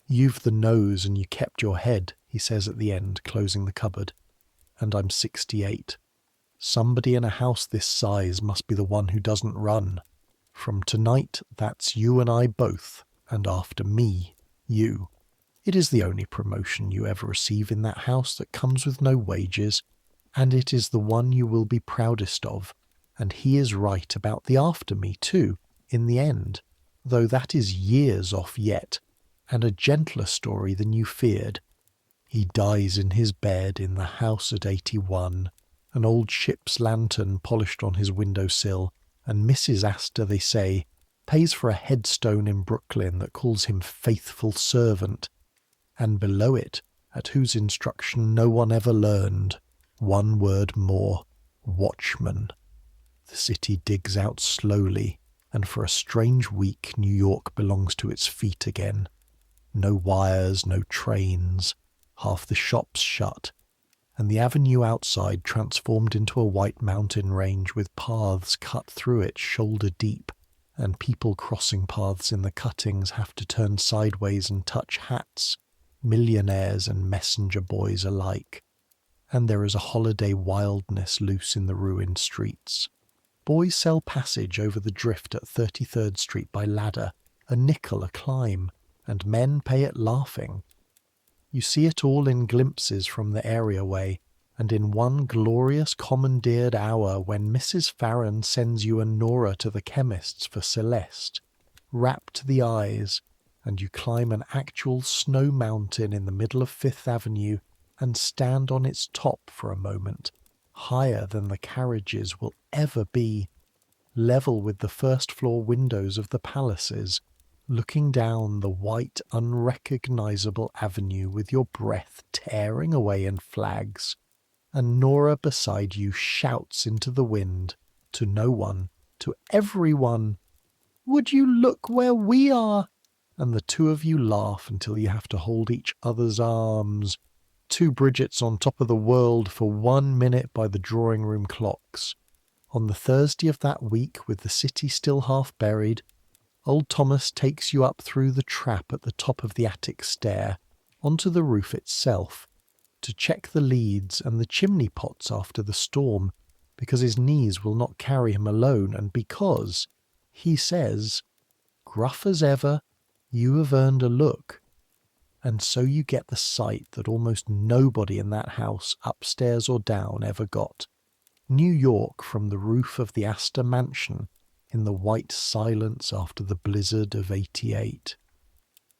"You've the nose and you kept your head," he says at the end, closing the cupboard, "and I'm 68. Somebody in a house this size must be the one who doesn't run. From tonight, that's you and I both, and after me, you. It is the only promotion you ever receive in that house that comes with no wages, and it is the one you will be proudest of, and he is right about the after me too, in the end, though that is years off yet, and a gentler story than you feared. He dies in his bed in the house at 81, an old ship's lantern polished on his window-sill, and Mrs. Astor, they say, pays for a headstone in Brooklyn that calls him faithful servant, and below it, at whose instruction no one ever learned, one word more, watchman. The city digs out slowly, and for a strange week New York belongs to its feet again. No wires, no trains, half the shops shut, and the avenue outside transformed into a white mountain range with paths cut through it shoulder deep, and people crossing paths in the cuttings have to turn sideways and touch hats, millionaires and messenger boys alike. And there is a holiday wildness loose in the ruined streets. Boys sell passage over the drift at 33rd Street by ladder, a nickel a climb, and men pay it laughing. You see it all in glimpses from the areaway, and in one glorious commandeered hour when Mrs. Farron sends you and Nora to the chemist's for Celeste, wrapped to the eyes, and you climb an actual snow mountain in the middle of Fifth Avenue and stand on its top for a moment, higher than the carriages will ever be, level with the first-floor windows of the palaces, looking down the white, unrecognizable avenue with your breath tearing away in flags, and Nora beside you shouts into the wind, to no one, to everyone, "Would you look where we are?" And the two of you laugh until you have to hold each other's arms, two Bridgets on top of the world for 1 minute by the drawing-room clocks. On the Thursday of that week, with the city still half buried, old Thomas takes you up through the trap at the top of the attic stair, onto the roof itself, to check the leads and the chimney pots after the storm, because his knees will not carry him alone, and because, he says, gruff as ever, you have earned a look. And so you get the sight that almost nobody in that house, upstairs or down, ever got. New York from the roof of the Astor mansion in the white silence after the blizzard of '88.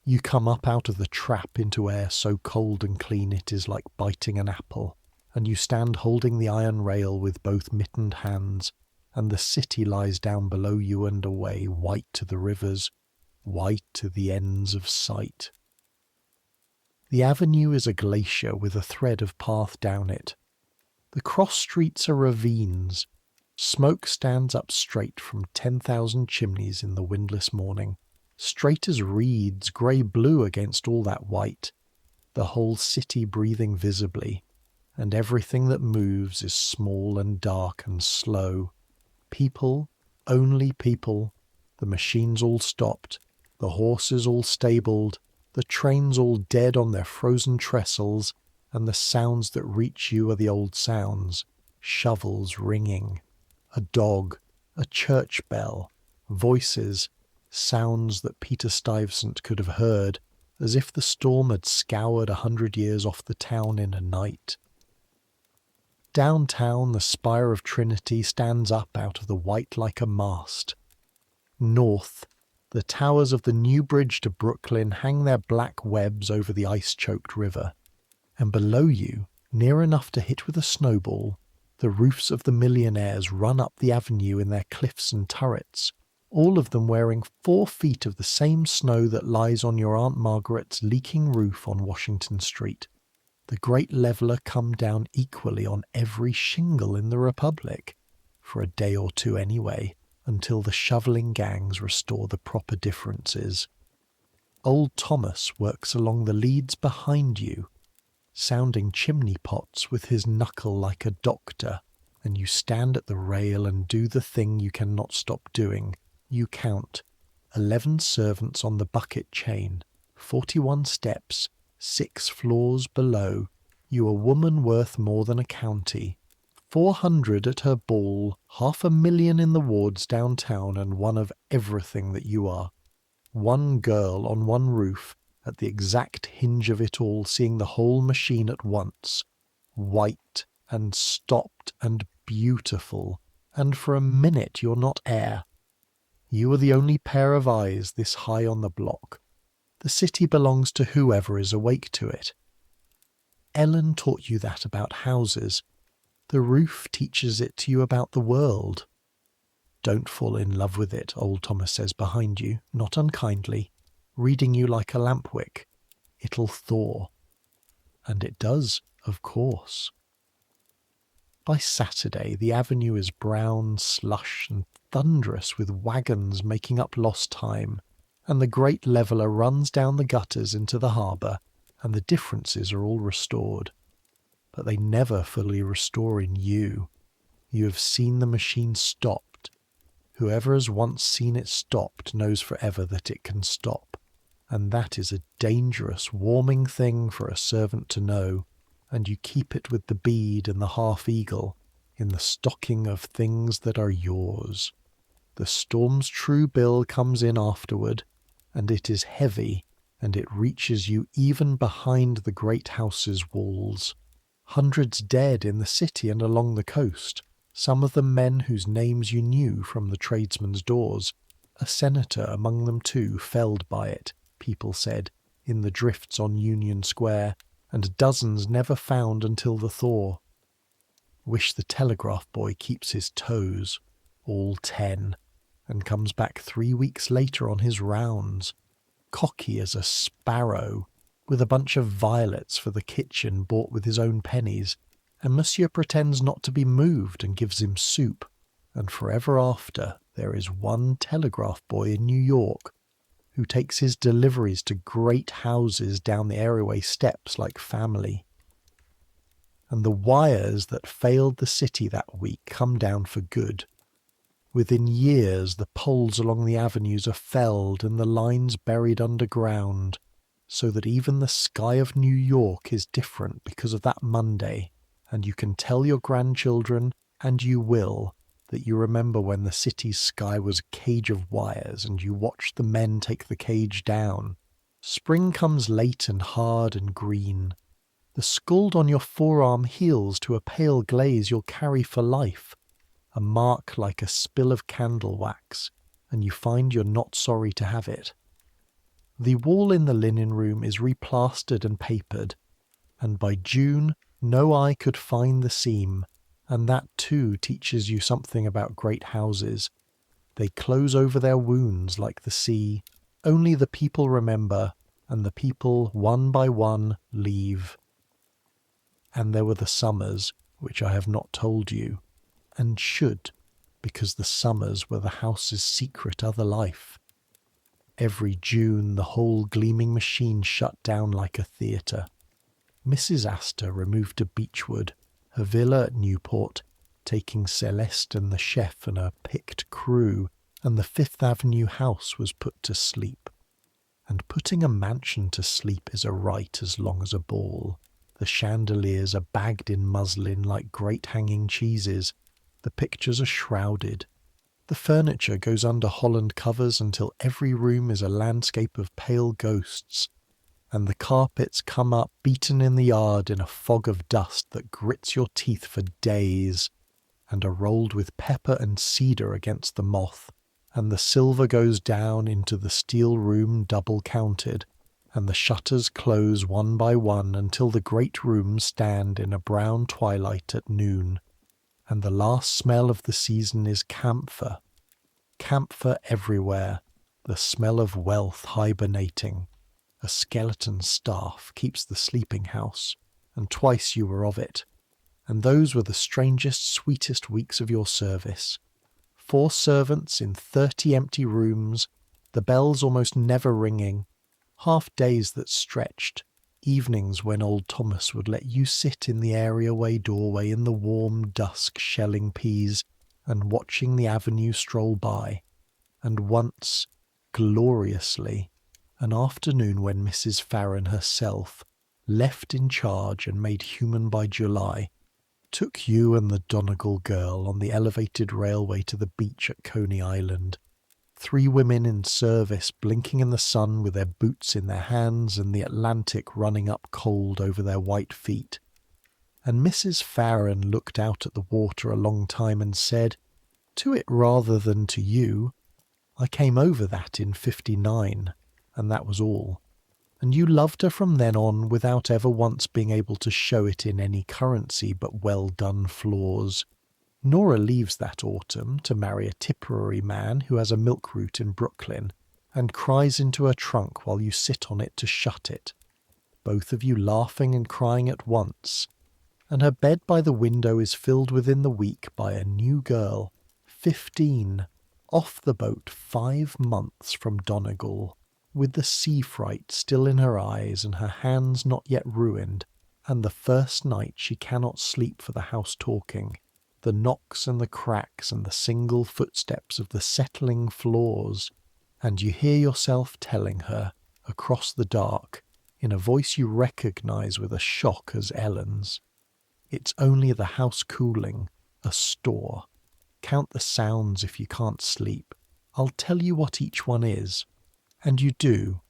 You come up out of the trap into air so cold and clean it is like biting an apple, and you stand holding the iron rail with both mittened hands, and the city lies down below you and away, white to the rivers, white to the ends of sight. The avenue is a glacier with a thread of path down it. The cross streets are ravines. Smoke stands up straight from 10,000 chimneys in the windless morning, straight as reeds, grey-blue against all that white, the whole city breathing visibly, and everything that moves is small and dark and slow. People, only people, the machines all stopped, the horses all stabled, the trains all dead on their frozen trestles, and the sounds that reach you are the old sounds, shovels ringing, a dog, a church bell, voices, sounds that Peter Stuyvesant could have heard, as if the storm had scoured 100 years off the town in a night. Downtown, the spire of Trinity stands up out of the white like a mast. North, the towers of the new bridge to Brooklyn hang their black webs over the ice-choked river, and below you, near enough to hit with a snowball, the roofs of the millionaires run up the avenue in their cliffs and turrets, all of them wearing 4 feet of the same snow that lies on your Aunt Margaret's leaking roof on Washington Street. The great leveller come down equally on every shingle in the Republic, for a day or two anyway, until the shovelling gangs restore the proper differences. Old Thomas works along the leads behind you, sounding chimney pots with his knuckle like a doctor, and you stand at the rail and do the thing you cannot stop doing. You count 11 servants on the bucket chain, 41 steps, 6 floors below, you a woman worth more than a county, 400 at her ball, 500,000 in the wards downtown, and one of everything that you are. One girl on one roof, at the exact hinge of it all, seeing the whole machine at once, white and stopped and beautiful, and for a minute you're not air. You are the only pair of eyes this high on the block. The city belongs to whoever is awake to it. Ellen taught you that about houses. The roof teaches it to you about the world. Don't fall in love with it, old Thomas says behind you, not unkindly, reading you like a lampwick. It'll thaw. And it does, of course. By Saturday, the avenue is brown slush and thunderous with wagons making up lost time, and the great leveller runs down the gutters into the harbour, and the differences are all restored. But they never fully restore in you. You have seen the machine stopped. Whoever has once seen it stopped knows forever that it can stop, and that is a dangerous, warming thing for a servant to know, and you keep it with the bead and the half-eagle in the stocking of things that are yours. The storm's true bill comes in afterward, and it is heavy, and it reaches you even behind the great house's walls. Hundreds dead in the city and along the coast, some of them men whose names you knew from the tradesmen's doors. A senator among them too, felled by it, people said, in the drifts on Union Square, and dozens never found until the thaw. Wish the telegraph boy keeps his toes, all 10, and comes back 3 weeks later on his rounds, cocky as a sparrow, with a bunch of violets for the kitchen bought with his own pennies, and Monsieur pretends not to be moved and gives him soup, and forever after there is one telegraph boy in New York who takes his deliveries to great houses down the areaway steps like family. And the wires that failed the city that week come down for good. Within years the poles along the avenues are felled and the lines buried underground, so that even the sky of New York is different because of that Monday, and you can tell your grandchildren, and you will, that you remember when the city's sky was a cage of wires and you watched the men take the cage down. Spring comes late and hard and green. The scald on your forearm heals to a pale glaze you'll carry for life, a mark like a spill of candle wax, and you find you're not sorry to have it. The wall in the linen room is replastered and papered, and by June no eye could find the seam, and that too teaches you something about great houses. They close over their wounds like the sea. Only the people remember, and the people one by one leave. And there were the summers, which I have not told you, and should, because the summers were the house's secret other life. Every June the whole gleaming machine shut down like a theatre. Mrs. Astor removed to Beechwood, her villa at Newport, taking Celeste and the chef and a picked crew, and the Fifth Avenue house was put to sleep. And putting a mansion to sleep is a rite as long as a ball. The chandeliers are bagged in muslin like great hanging cheeses. The pictures are shrouded. The furniture goes under Holland covers until every room is a landscape of pale ghosts, and the carpets come up beaten in the yard in a fog of dust that grits your teeth for days, and are rolled with pepper and cedar against the moth, and the silver goes down into the steel room double counted, and the shutters close one by one until the great rooms stand in a brown twilight at noon, and the last smell of the season is camphor. Camphor everywhere, the smell of wealth hibernating. A skeleton staff keeps the sleeping house, and twice you were of it. And those were the strangest, sweetest weeks of your service. 4 servants in 30 empty rooms, the bells almost never ringing, half days that stretched, evenings when old Thomas would let you sit in the areaway doorway in the warm dusk shelling peas and watching the avenue stroll by, and once, gloriously, an afternoon when Mrs. Farren herself, left in charge and made human by July, took you and the Donegal girl on the elevated railway to the beach at Coney Island. 3 women in service blinking in the sun with their boots in their hands and the Atlantic running up cold over their white feet. And Mrs. Farren looked out at the water a long time and said, "To it rather than to you. I came over that in '59, and that was all. And you loved her from then on without ever once being able to show it in any currency but well-done flaws. Nora leaves that autumn to marry a Tipperary man who has a milk route in Brooklyn, and cries into her trunk while you sit on it to shut it, both of you laughing and crying at once, and her bed by the window is filled within the week by a new girl, 15, off the boat 5 months from Donegal, with the sea fright still in her eyes and her hands not yet ruined, and the first night she cannot sleep for the house talking, the knocks and the cracks and the single footsteps of the settling floors, and you hear yourself telling her, across the dark, in a voice you recognise with a shock as Ellen's, "It's only the house cooling, a store. Count the sounds if you can't sleep. I'll tell you what each one is." And you do,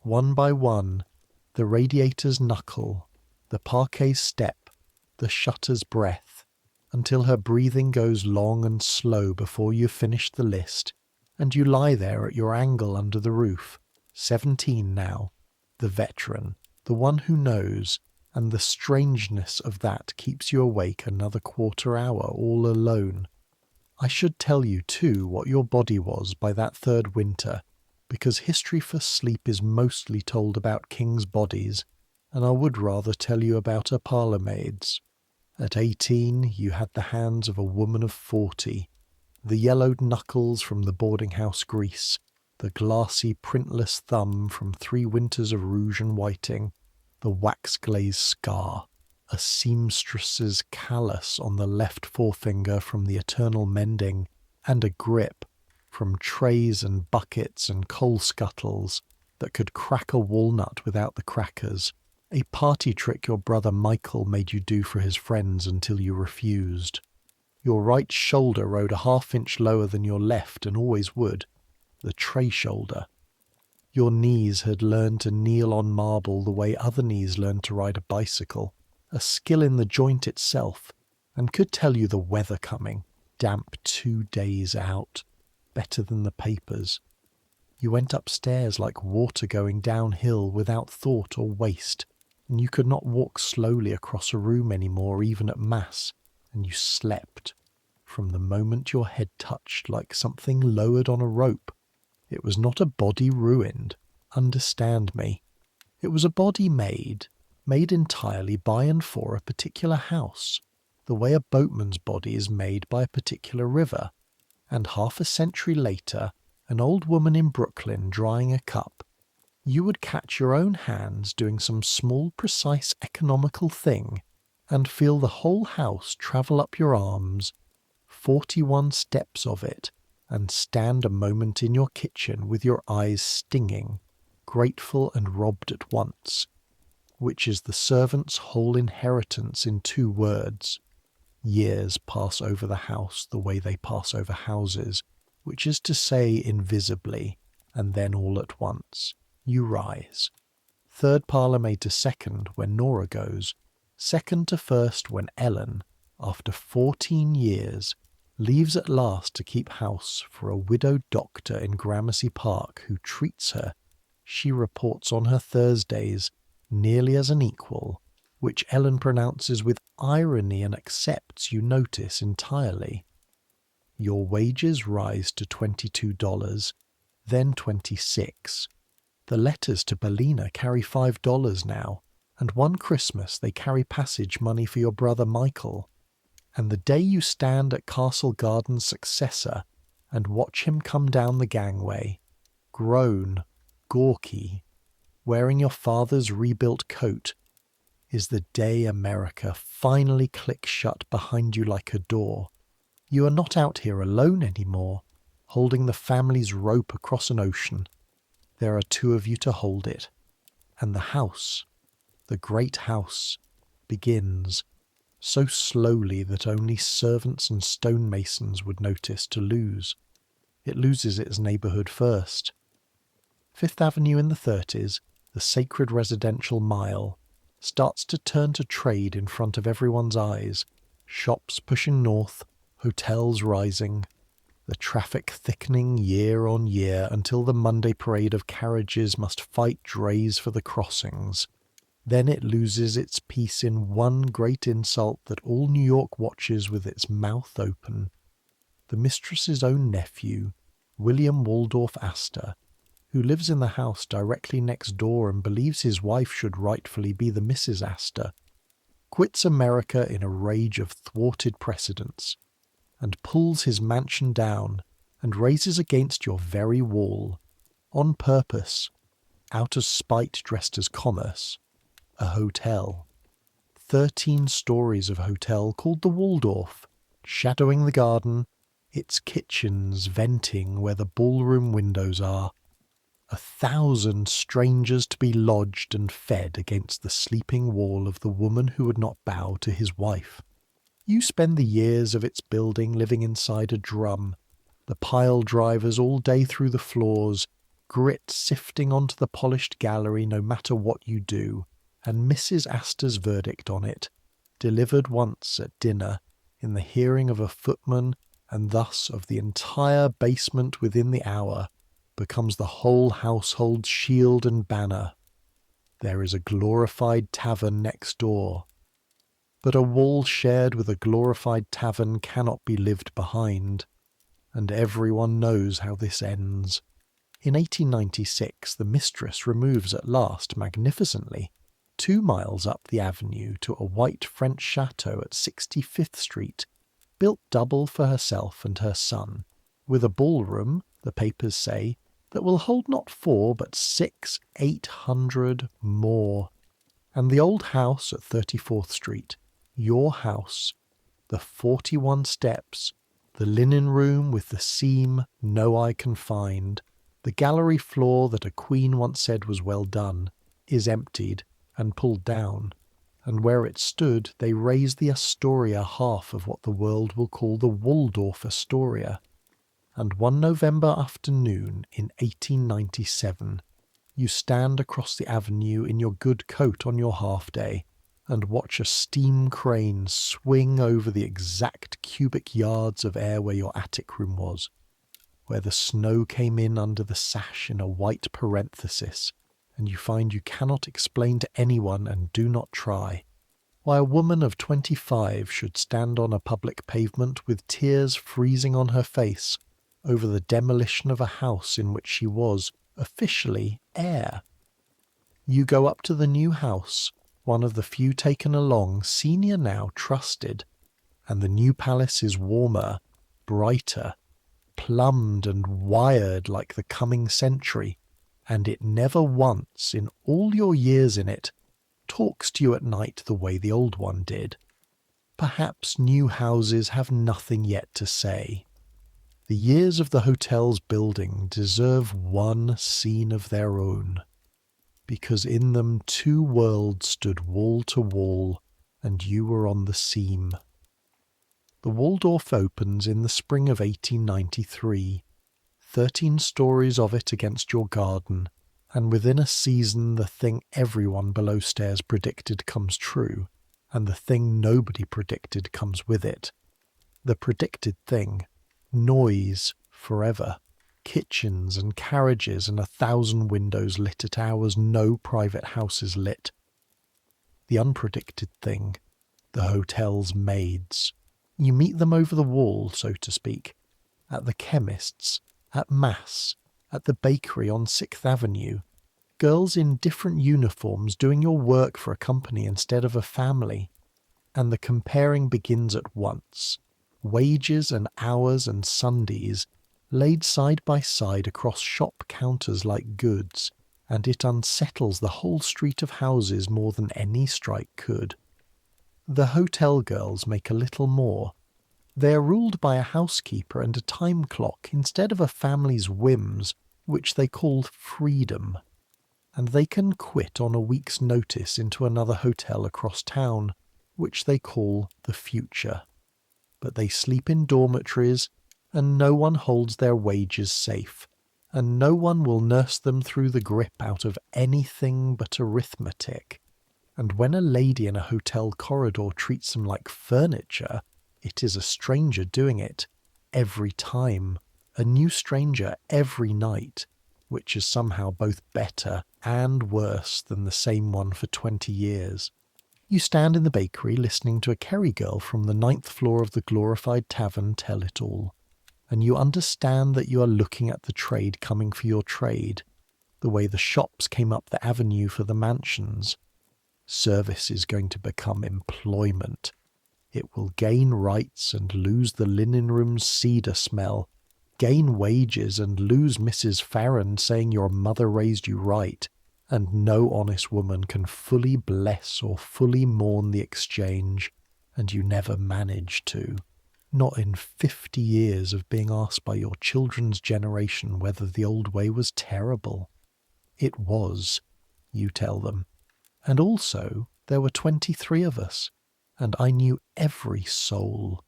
one by one, the radiator's knuckle, the parquet's step, the shutter's breath, until her breathing goes long and slow before you've finished the list, and you lie there at your angle under the roof, 17 now, the veteran, the one who knows, and the strangeness of that keeps you awake another quarter hour all alone. I should tell you, too, what your body was by that third winter, because history for sleep is mostly told about kings' bodies, and I would rather tell you about her parlour maids. At 18, you had the hands of a woman of 40, the yellowed knuckles from the boarding-house grease, the glassy, printless thumb from 3 winters of rouge and whiting, the wax-glazed scar, a seamstress's callus on the left forefinger from the eternal mending, and a grip from trays and buckets and coal scuttles that could crack a walnut without the crackers, a party trick your brother Michael made you do for his friends until you refused. Your right shoulder rode a half-inch lower than your left and always would, the tray shoulder. Your knees had learned to kneel on marble the way other knees learned to ride a bicycle, a skill in the joint itself, and could tell you the weather coming, damp 2 days out, better than the papers. You went upstairs like water going downhill without thought or waste, and you could not walk slowly across a room any more even at Mass, and you slept, from the moment your head touched like something lowered on a rope. It was not a body ruined, understand me. It was a body made entirely by and for a particular house, the way a boatman's body is made by a particular river, and half a century later, an old woman in Brooklyn drying a cup, you would catch your own hands doing some small, precise, economical thing, and feel the whole house travel up your arms, 41 steps of it, and stand a moment in your kitchen with your eyes stinging, grateful and robbed at once, which is the servant's whole inheritance in 2 words. Years pass over the house the way they pass over houses, which is to say invisibly, and then all at once. You rise. 3rd parlour maid to 2nd when Nora goes, 2nd to 1st when Ellen, after 14 years, leaves at last to keep house for a widowed doctor in Gramercy Park who treats her, she reports on her Thursdays, nearly as an equal, which Ellen pronounces with irony and accepts, you notice, entirely. Your wages rise to $22, then 26. The letters to Bellina carry $5 now, and one Christmas they carry passage money for your brother Michael. And the day you stand at Castle Garden's successor and watch him come down the gangway, grown, gawky, wearing your father's rebuilt coat, is the day America finally clicks shut behind you like a door. You are not out here alone anymore, holding the family's rope across an ocean. There are 2 of you to hold it. And the house, the great house, begins, so slowly that only servants and stonemasons would notice, to lose. It loses its neighbourhood first. 5th Avenue in the 30s, the sacred residential mile, starts to turn to trade in front of everyone's eyes, shops pushing north, hotels rising, the traffic thickening year on year until the Monday parade of carriages must fight drays for the crossings. Then it loses its peace in one great insult that all New York watches with its mouth open. The mistress's own nephew, William Waldorf Astor, who lives in the house directly next door and believes his wife should rightfully be the Mrs. Astor, quits America in a rage of thwarted precedents, and pulls his mansion down and raises against your very wall, on purpose, out of spite dressed as commerce, a hotel. 13 stories of hotel called the Waldorf, shadowing the garden, its kitchens venting where the ballroom windows are. 1,000 strangers to be lodged and fed against the sleeping wall of the woman who would not bow to his wife. You spend the years of its building living inside a drum, the pile drivers all day through the floors, grit sifting onto the polished gallery no matter what you do, and Mrs. Astor's verdict on it, delivered once at dinner in the hearing of a footman and thus of the entire basement within the hour, becomes the whole household's shield and banner. There is a glorified tavern next door. But a wall shared with a glorified tavern cannot be lived behind, and everyone knows how this ends. In 1896, the mistress removes at last magnificently 2 miles up the avenue to a white French chateau at 65th Street, built double for herself and her son, with a ballroom, the papers say, that will hold not 4 but 800 more. And the old house at 34th Street, your house, the 41 steps, the linen room with the seam no eye can find, the gallery floor that a queen once said was well done, is emptied and pulled down, and where it stood they raised the Astoria half of what the world will call the Waldorf Astoria. And one November afternoon in 1897, you stand across the avenue in your good coat on your half-day and watch a steam crane swing over the exact cubic yards of air where your attic room was, where the snow came in under the sash in a white parenthesis, and you find you cannot explain to anyone and do not try why a woman of 25 should stand on a public pavement with tears freezing on her face over the demolition of a house in which she was, officially, heir. You go up to the new house, one of the few taken along, senior now, trusted, and the new palace is warmer, brighter, plumbed and wired like the coming century, and it never once, in all your years in it, talks to you at night the way the old one did. Perhaps new houses have nothing yet to say. The years of the hotel's building deserve one scene of their own, because in them 2 worlds stood wall to wall, and you were on the seam. The Waldorf opens in the spring of 1893, 13 stories of it against your garden, and within a season the thing everyone below stairs predicted comes true, and the thing nobody predicted comes with it. The predicted thing, noise forever, kitchens and carriages and 1,000 windows lit at hours no private house is lit. The unpredicted thing, the hotel's maids. You meet them over the wall, so to speak, at the chemist's, at Mass, at the bakery on 6th Avenue, girls in different uniforms doing your work for a company instead of a family, and the comparing begins at once. Wages and hours and Sundays laid side by side across shop counters like goods, and it unsettles the whole street of houses more than any strike could. The hotel girls make a little more. They are ruled by a housekeeper and a time clock instead of a family's whims, which they call freedom, and they can quit on a week's notice into another hotel across town, which they call the future. But they sleep in dormitories, and no one holds their wages safe, and no one will nurse them through the grip out of anything but arithmetic. And when a lady in a hotel corridor treats them like furniture, it is a stranger doing it, every time, a new stranger every night, which is somehow both better and worse than the same one for 20 years. You stand in the bakery listening to a Kerry girl from the 9th floor of the glorified tavern tell it all, and you understand that you are looking at the trade coming for your trade, the way the shops came up the avenue for the mansions. Service is going to become employment. It will gain rights and lose the linen room's cedar smell, gain wages and lose Mrs. Farron saying your mother raised you right, and no honest woman can fully bless or fully mourn the exchange, and you never manage to. Not in 50 years of being asked by your children's generation whether the old way was terrible. It was, you tell them. And also, there were 23 of us, and I knew every soul.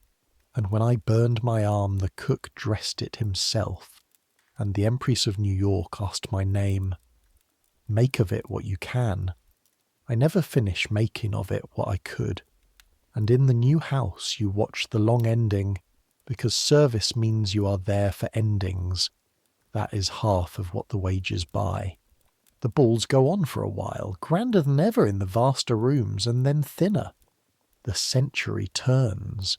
And when I burned my arm, the cook dressed it himself, and the Empress of New York asked my name. Make of it what you can. I never finished making of it what I could. And in the new house you watch the long ending, because service means you are there for endings. That is half of what the wages buy. The balls go on for a while, grander than ever in the vaster rooms, and then thinner. The century turns.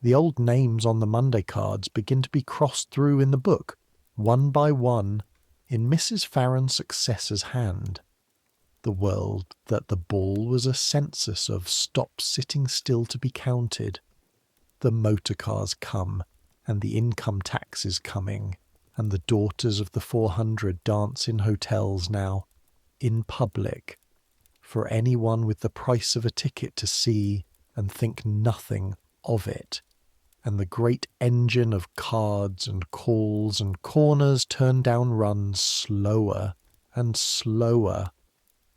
The old names on the Monday cards begin to be crossed through in the book, one by one, in Mrs. Farron's successor's hand. The world that the ball was a census of stop sitting still to be counted. The motor cars come, and the income tax is coming, and the daughters of the 400 dance in hotels now, in public, for anyone with the price of a ticket to see and think nothing of it. And the great engine of cards and calls and corners turned down runs slower and slower,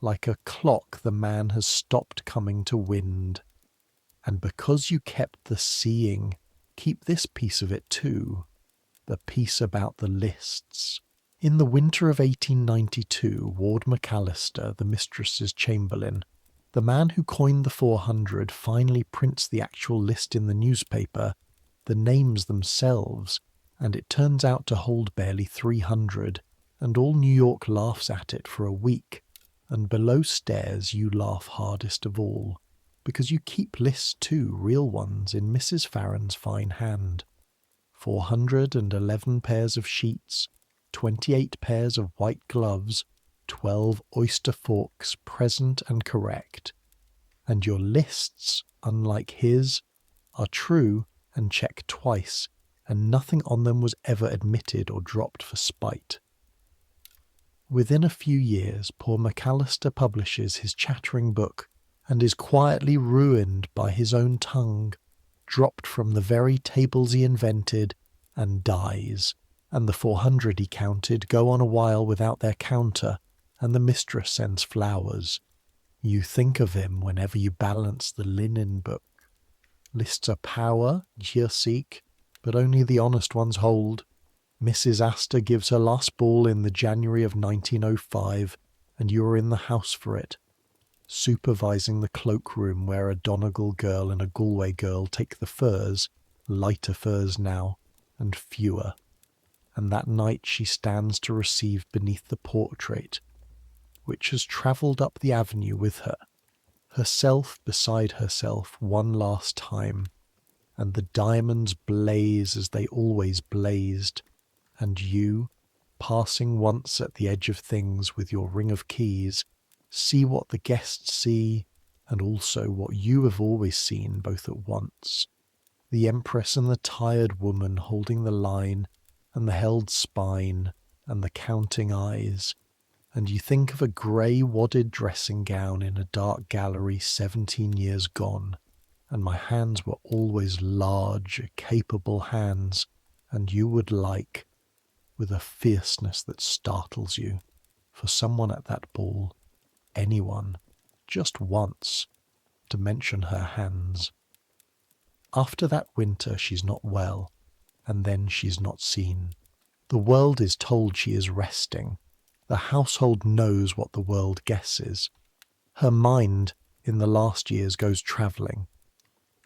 like a clock the man has stopped coming to wind. And because you kept the seeing, keep this piece of it too, the piece about the lists. In the winter of 1892, Ward McAllister, the mistress's chamberlain, the man who coined the 400, finally prints the actual list in the newspaper, the names themselves, and it turns out to hold barely 300, and all New York laughs at it for a week, and below stairs you laugh hardest of all, because you keep lists too, real ones, in Mrs. Farron's fine hand. 411 pairs of sheets, 28 pairs of white gloves, 12 oyster forks present and correct. And your lists, unlike his, are true and checked twice, and nothing on them was ever admitted or dropped for spite. Within a few years, poor McAllister publishes his chattering book, and is quietly ruined by his own tongue, dropped from the very tables he invented, and dies, and the 400 he counted go on a while without their counter, and the mistress sends flowers. You think of him whenever you balance the linen book. Lists are power, ye seek, but only the honest ones hold. Mrs. Astor gives her last ball in the January of 1905, and you are in the house for it, supervising the cloakroom where a Donegal girl and a Galway girl take the furs, lighter furs now, and fewer. And that night she stands to receive beneath the portrait, which has travelled up the avenue with her, herself beside herself one last time, and the diamonds blaze as they always blazed, and you, passing once at the edge of things with your ring of keys, see what the guests see, and also what you have always seen both at once. The Empress and the tired woman holding the line, and the held spine, and the counting eyes, and you think of a grey wadded dressing gown in a dark gallery 17 years gone, and my hands were always large, capable hands, and you would like, with a fierceness that startles you, for someone at that ball, anyone, just once, to mention her hands. After that winter she's not well, and then she's not seen. The world is told she is resting. The household knows what the world guesses. Her mind, in the last years, goes travelling.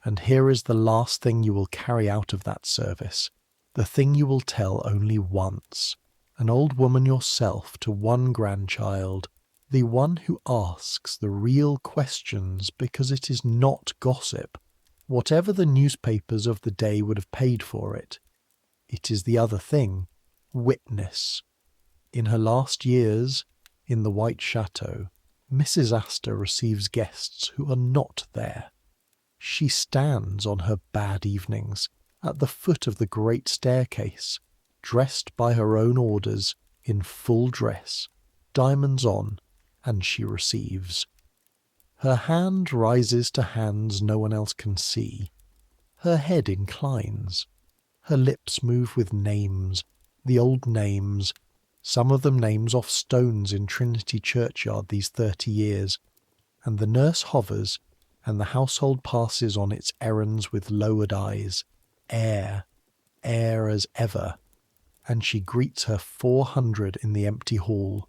And here is the last thing you will carry out of that service, the thing you will tell only once, an old woman yourself to one grandchild, the one who asks the real questions because it is not gossip, whatever the newspapers of the day would have paid for it. It is the other thing, witness. In her last years, in the White Chateau, Mrs. Astor receives guests who are not there. She stands on her bad evenings at the foot of the great staircase, dressed by her own orders, in full dress, diamonds on, and she receives. Her hand rises to hands no one else can see. Her head inclines. Her lips move with names, the old names, some of them names off stones in Trinity Churchyard these 30 years, and the nurse hovers, and the household passes on its errands with lowered eyes, air as ever, and she greets her 400 in the empty hall,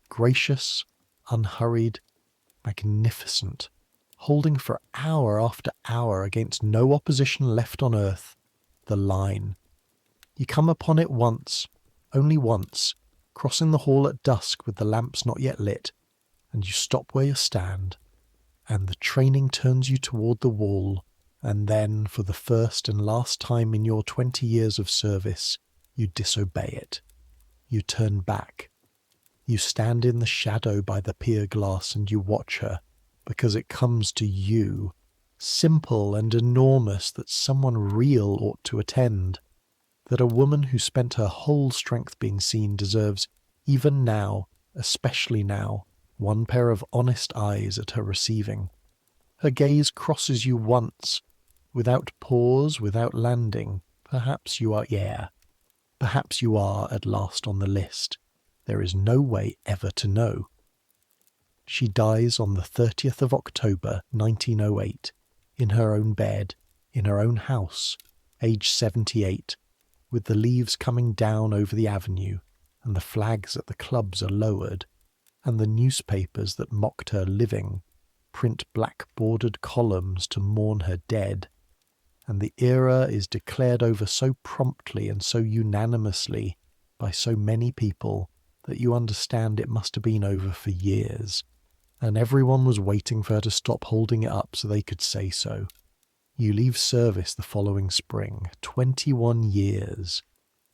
gracious, unhurried, magnificent, holding for hour after hour against no opposition left on earth, the line. You come upon it once, only once, crossing the hall at dusk with the lamps not yet lit, and you stop where you stand, and the training turns you toward the wall, and then, for the first and last time in your 20 years of service, you disobey it. You turn back. You stand in the shadow by the pier glass and you watch her, because it comes to you, simple and enormous, that someone real ought to attend, that a woman who spent her whole strength being seen deserves, even now, especially now, one pair of honest eyes at her receiving. Her gaze crosses you once, without pause, without landing. Perhaps you are Perhaps you are at last on the list. There is no way ever to know. She dies on the 30th of October, 1908, in her own bed, in her own house, age 78, with the leaves coming down over the avenue, and the flags at the clubs are lowered, and the newspapers that mocked her living print black-bordered columns to mourn her dead, and the era is declared over so promptly and so unanimously by so many people that you understand it must have been over for years, and everyone was waiting for her to stop holding it up so they could say so. You leave service the following spring, 21 years.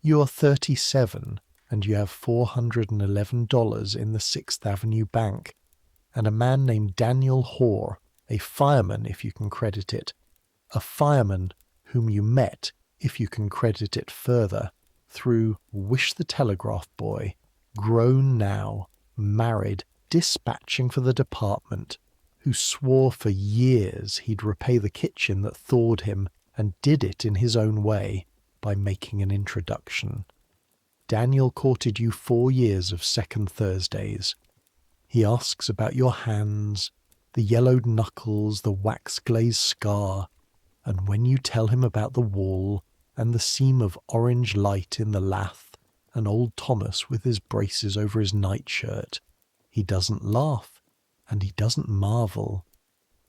You are 37, and you have $411 in the 6th Avenue Bank, and a man named Daniel Hoare, a fireman if you can credit it, a fireman whom you met, if you can credit it further, through Wish the Telegraph Boy, grown now, married, dispatching for the department, who swore for years he'd repay the kitchen that thawed him, and did it in his own way, by making an introduction. Daniel courted you 4 years of second Thursdays. He asks about your hands, the yellowed knuckles, the wax-glazed scar, and when you tell him about the wall and the seam of orange light in the lath and old Thomas with his braces over his nightshirt, he doesn't laugh and he doesn't marvel.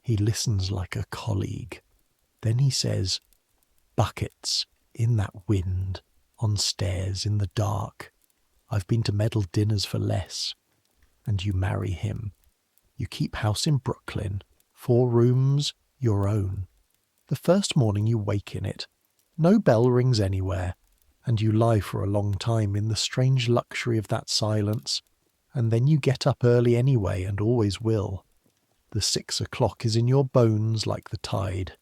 He listens like a colleague. Then he says, "Buckets, in that wind, on stairs, in the dark. I've been to medal dinners for less." And you marry him. You keep house in Brooklyn, 4 rooms, your own. The first morning you wake in it. No bell rings anywhere, and you lie for a long time in the strange luxury of that silence, and then you get up early anyway and always will. The 6 o'clock is in your bones like the tide.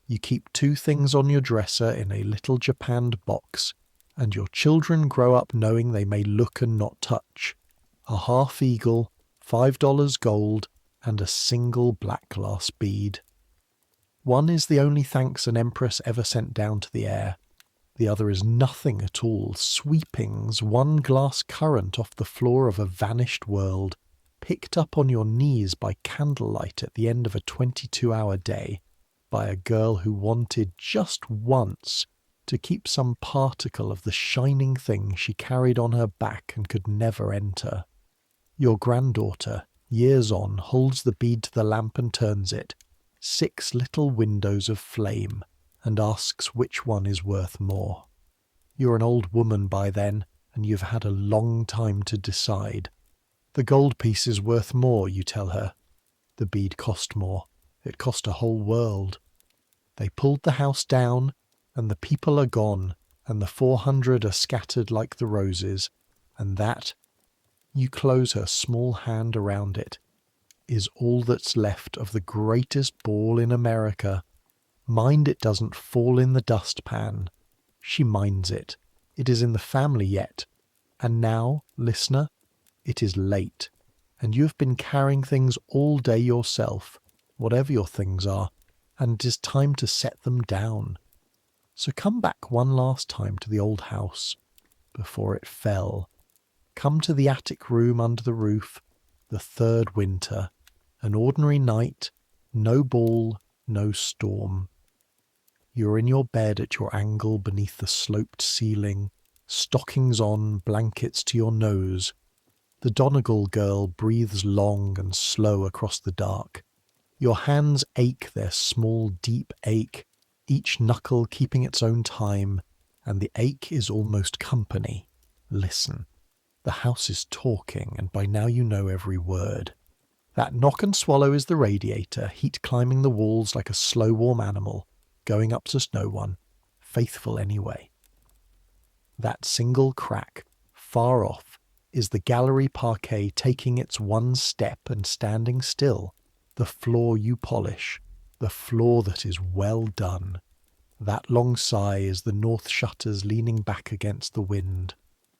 You keep 2 things on your dresser in a little japanned box, and your children grow up knowing they may look and not touch. A half eagle, $5 gold, and a single black glass bead. One is the only thanks an empress ever sent down to the air. The other is nothing at all, sweepings, 1 glass current off the floor of a vanished world, picked up on your knees by candlelight at the end of a 22-hour day, by a girl who wanted just once to keep some particle of the shining thing she carried on her back and could never enter. Your granddaughter, years on, holds the bead to the lamp and turns it, 6 little windows of flame, and asks which one is worth more. You're an old woman by then, and you've had a long time to decide. The gold piece is worth more, you tell her. The bead cost more. It cost a whole world. They pulled the house down, and the people are gone, and the 400 are scattered like the roses, and that, you close her small hand around it, is all that's left of the greatest ball in America. Mind it doesn't fall in the dustpan. She minds it. It is in the family yet. And now, listener, it is late, and you have been carrying things all day yourself, whatever your things are, and it is time to set them down. So come back one last time to the old house, before it fell. Come to the attic room under the roof, the third winter, an ordinary night, no ball, no storm. You are in your bed at your angle beneath the sloped ceiling, stockings on, blankets to your nose. The Donegal girl breathes long and slow across the dark. Your hands ache their small, deep ache, each knuckle keeping its own time, and the ache is almost company. Listen. The house is talking, and by now you know every word. That knock and swallow is the radiator, heat climbing the walls like a slow warm animal, going up to no one, faithful anyway. That single crack, far off, is the gallery parquet taking its one step and standing still, the floor you polish, the floor that is well done. That long sigh is the north shutters leaning back against the wind.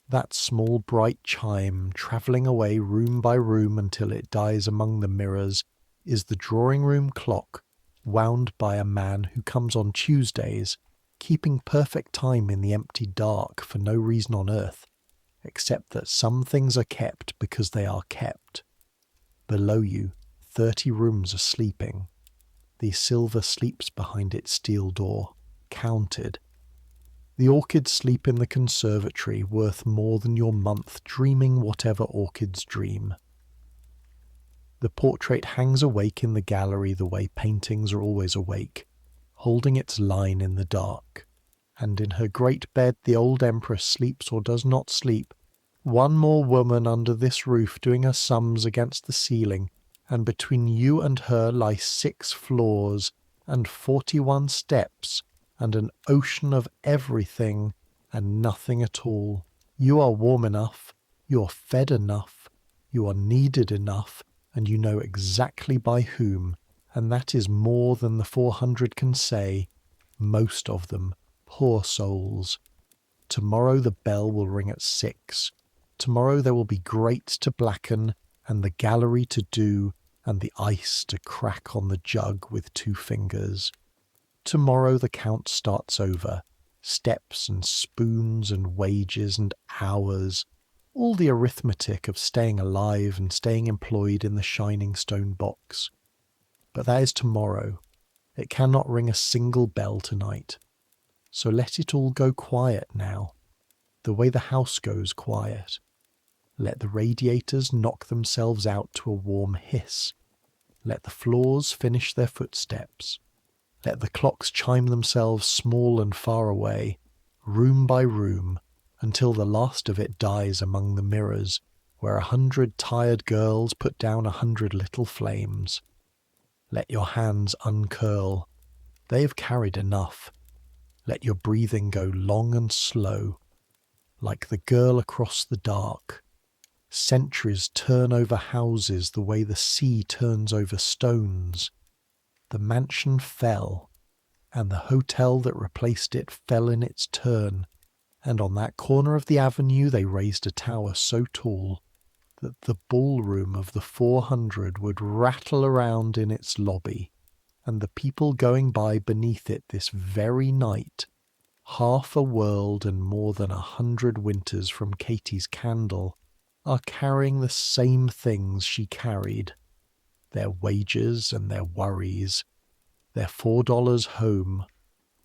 That small bright chime, travelling away room by room until it dies among the mirrors, is the drawing-room clock, wound by a man who comes on Tuesdays, keeping perfect time in the empty dark for no reason on earth, except that some things are kept because they are kept. Below you, 30 rooms are sleeping. The silver sleeps behind its steel door, counted. The orchids sleep in the conservatory, worth more than your month dreaming whatever orchids dream. The portrait hangs awake in the gallery the way paintings are always awake, holding its line in the dark. And in her great bed the old empress sleeps or does not sleep. One more woman under this roof doing her sums against the ceiling, and between you and her lie 6 floors and 41 steps, and an ocean of everything and nothing at all. You are warm enough, you are fed enough, you are needed enough, and you know exactly by whom, and that is more than the 400 can say, most of them, poor souls. Tomorrow the bell will ring at 6. Tomorrow there will be grates to blacken, and the gallery to do, and the ice to crack on the jug with 2 fingers. Tomorrow the count starts over, steps and spoons and wages and hours, all the arithmetic of staying alive and staying employed in the shining stone box. But that is tomorrow. It cannot ring a single bell tonight. So let it all go quiet now, the way the house goes quiet. Let the radiators knock themselves out to a warm hiss. Let the floors finish their footsteps. Let the clocks chime themselves small and far away, room by room, until the last of it dies among the mirrors, where 100 tired girls put down 100 little flames. Let your hands uncurl. They have carried enough. Let your breathing go long and slow, like the girl across the dark. Centuries turn over houses the way the sea turns over stones. The mansion fell, and the hotel that replaced it fell in its turn, and on that corner of the avenue they raised a tower so tall that the ballroom of the 400 would rattle around in its lobby, and the people going by beneath it this very night, half a world and more than 100 winters from Katie's candle, are carrying the same things she carried, their wages and their worries, their $4 home,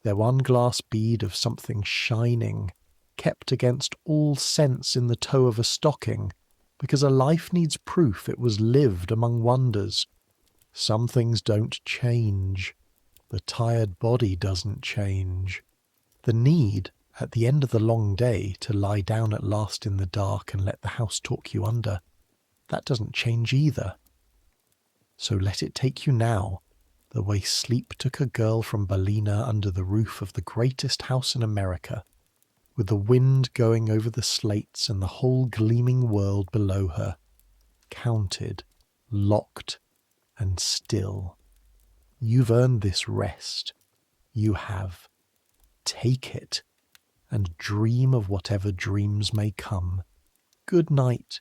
their 1 glass bead of something shining, kept against all sense in the toe of a stocking, because a life needs proof it was lived among wonders. Some things don't change. The tired body doesn't change. The need, at the end of the long day, to lie down at last in the dark and let the house talk you under, that doesn't change either. So let it take you now, the way sleep took a girl from Ballina under the roof of the greatest house in America, with the wind going over the slates and the whole gleaming world below her, counted, locked, and still. You've earned this rest. You have. Take it. and dream of whatever dreams may come. Good night,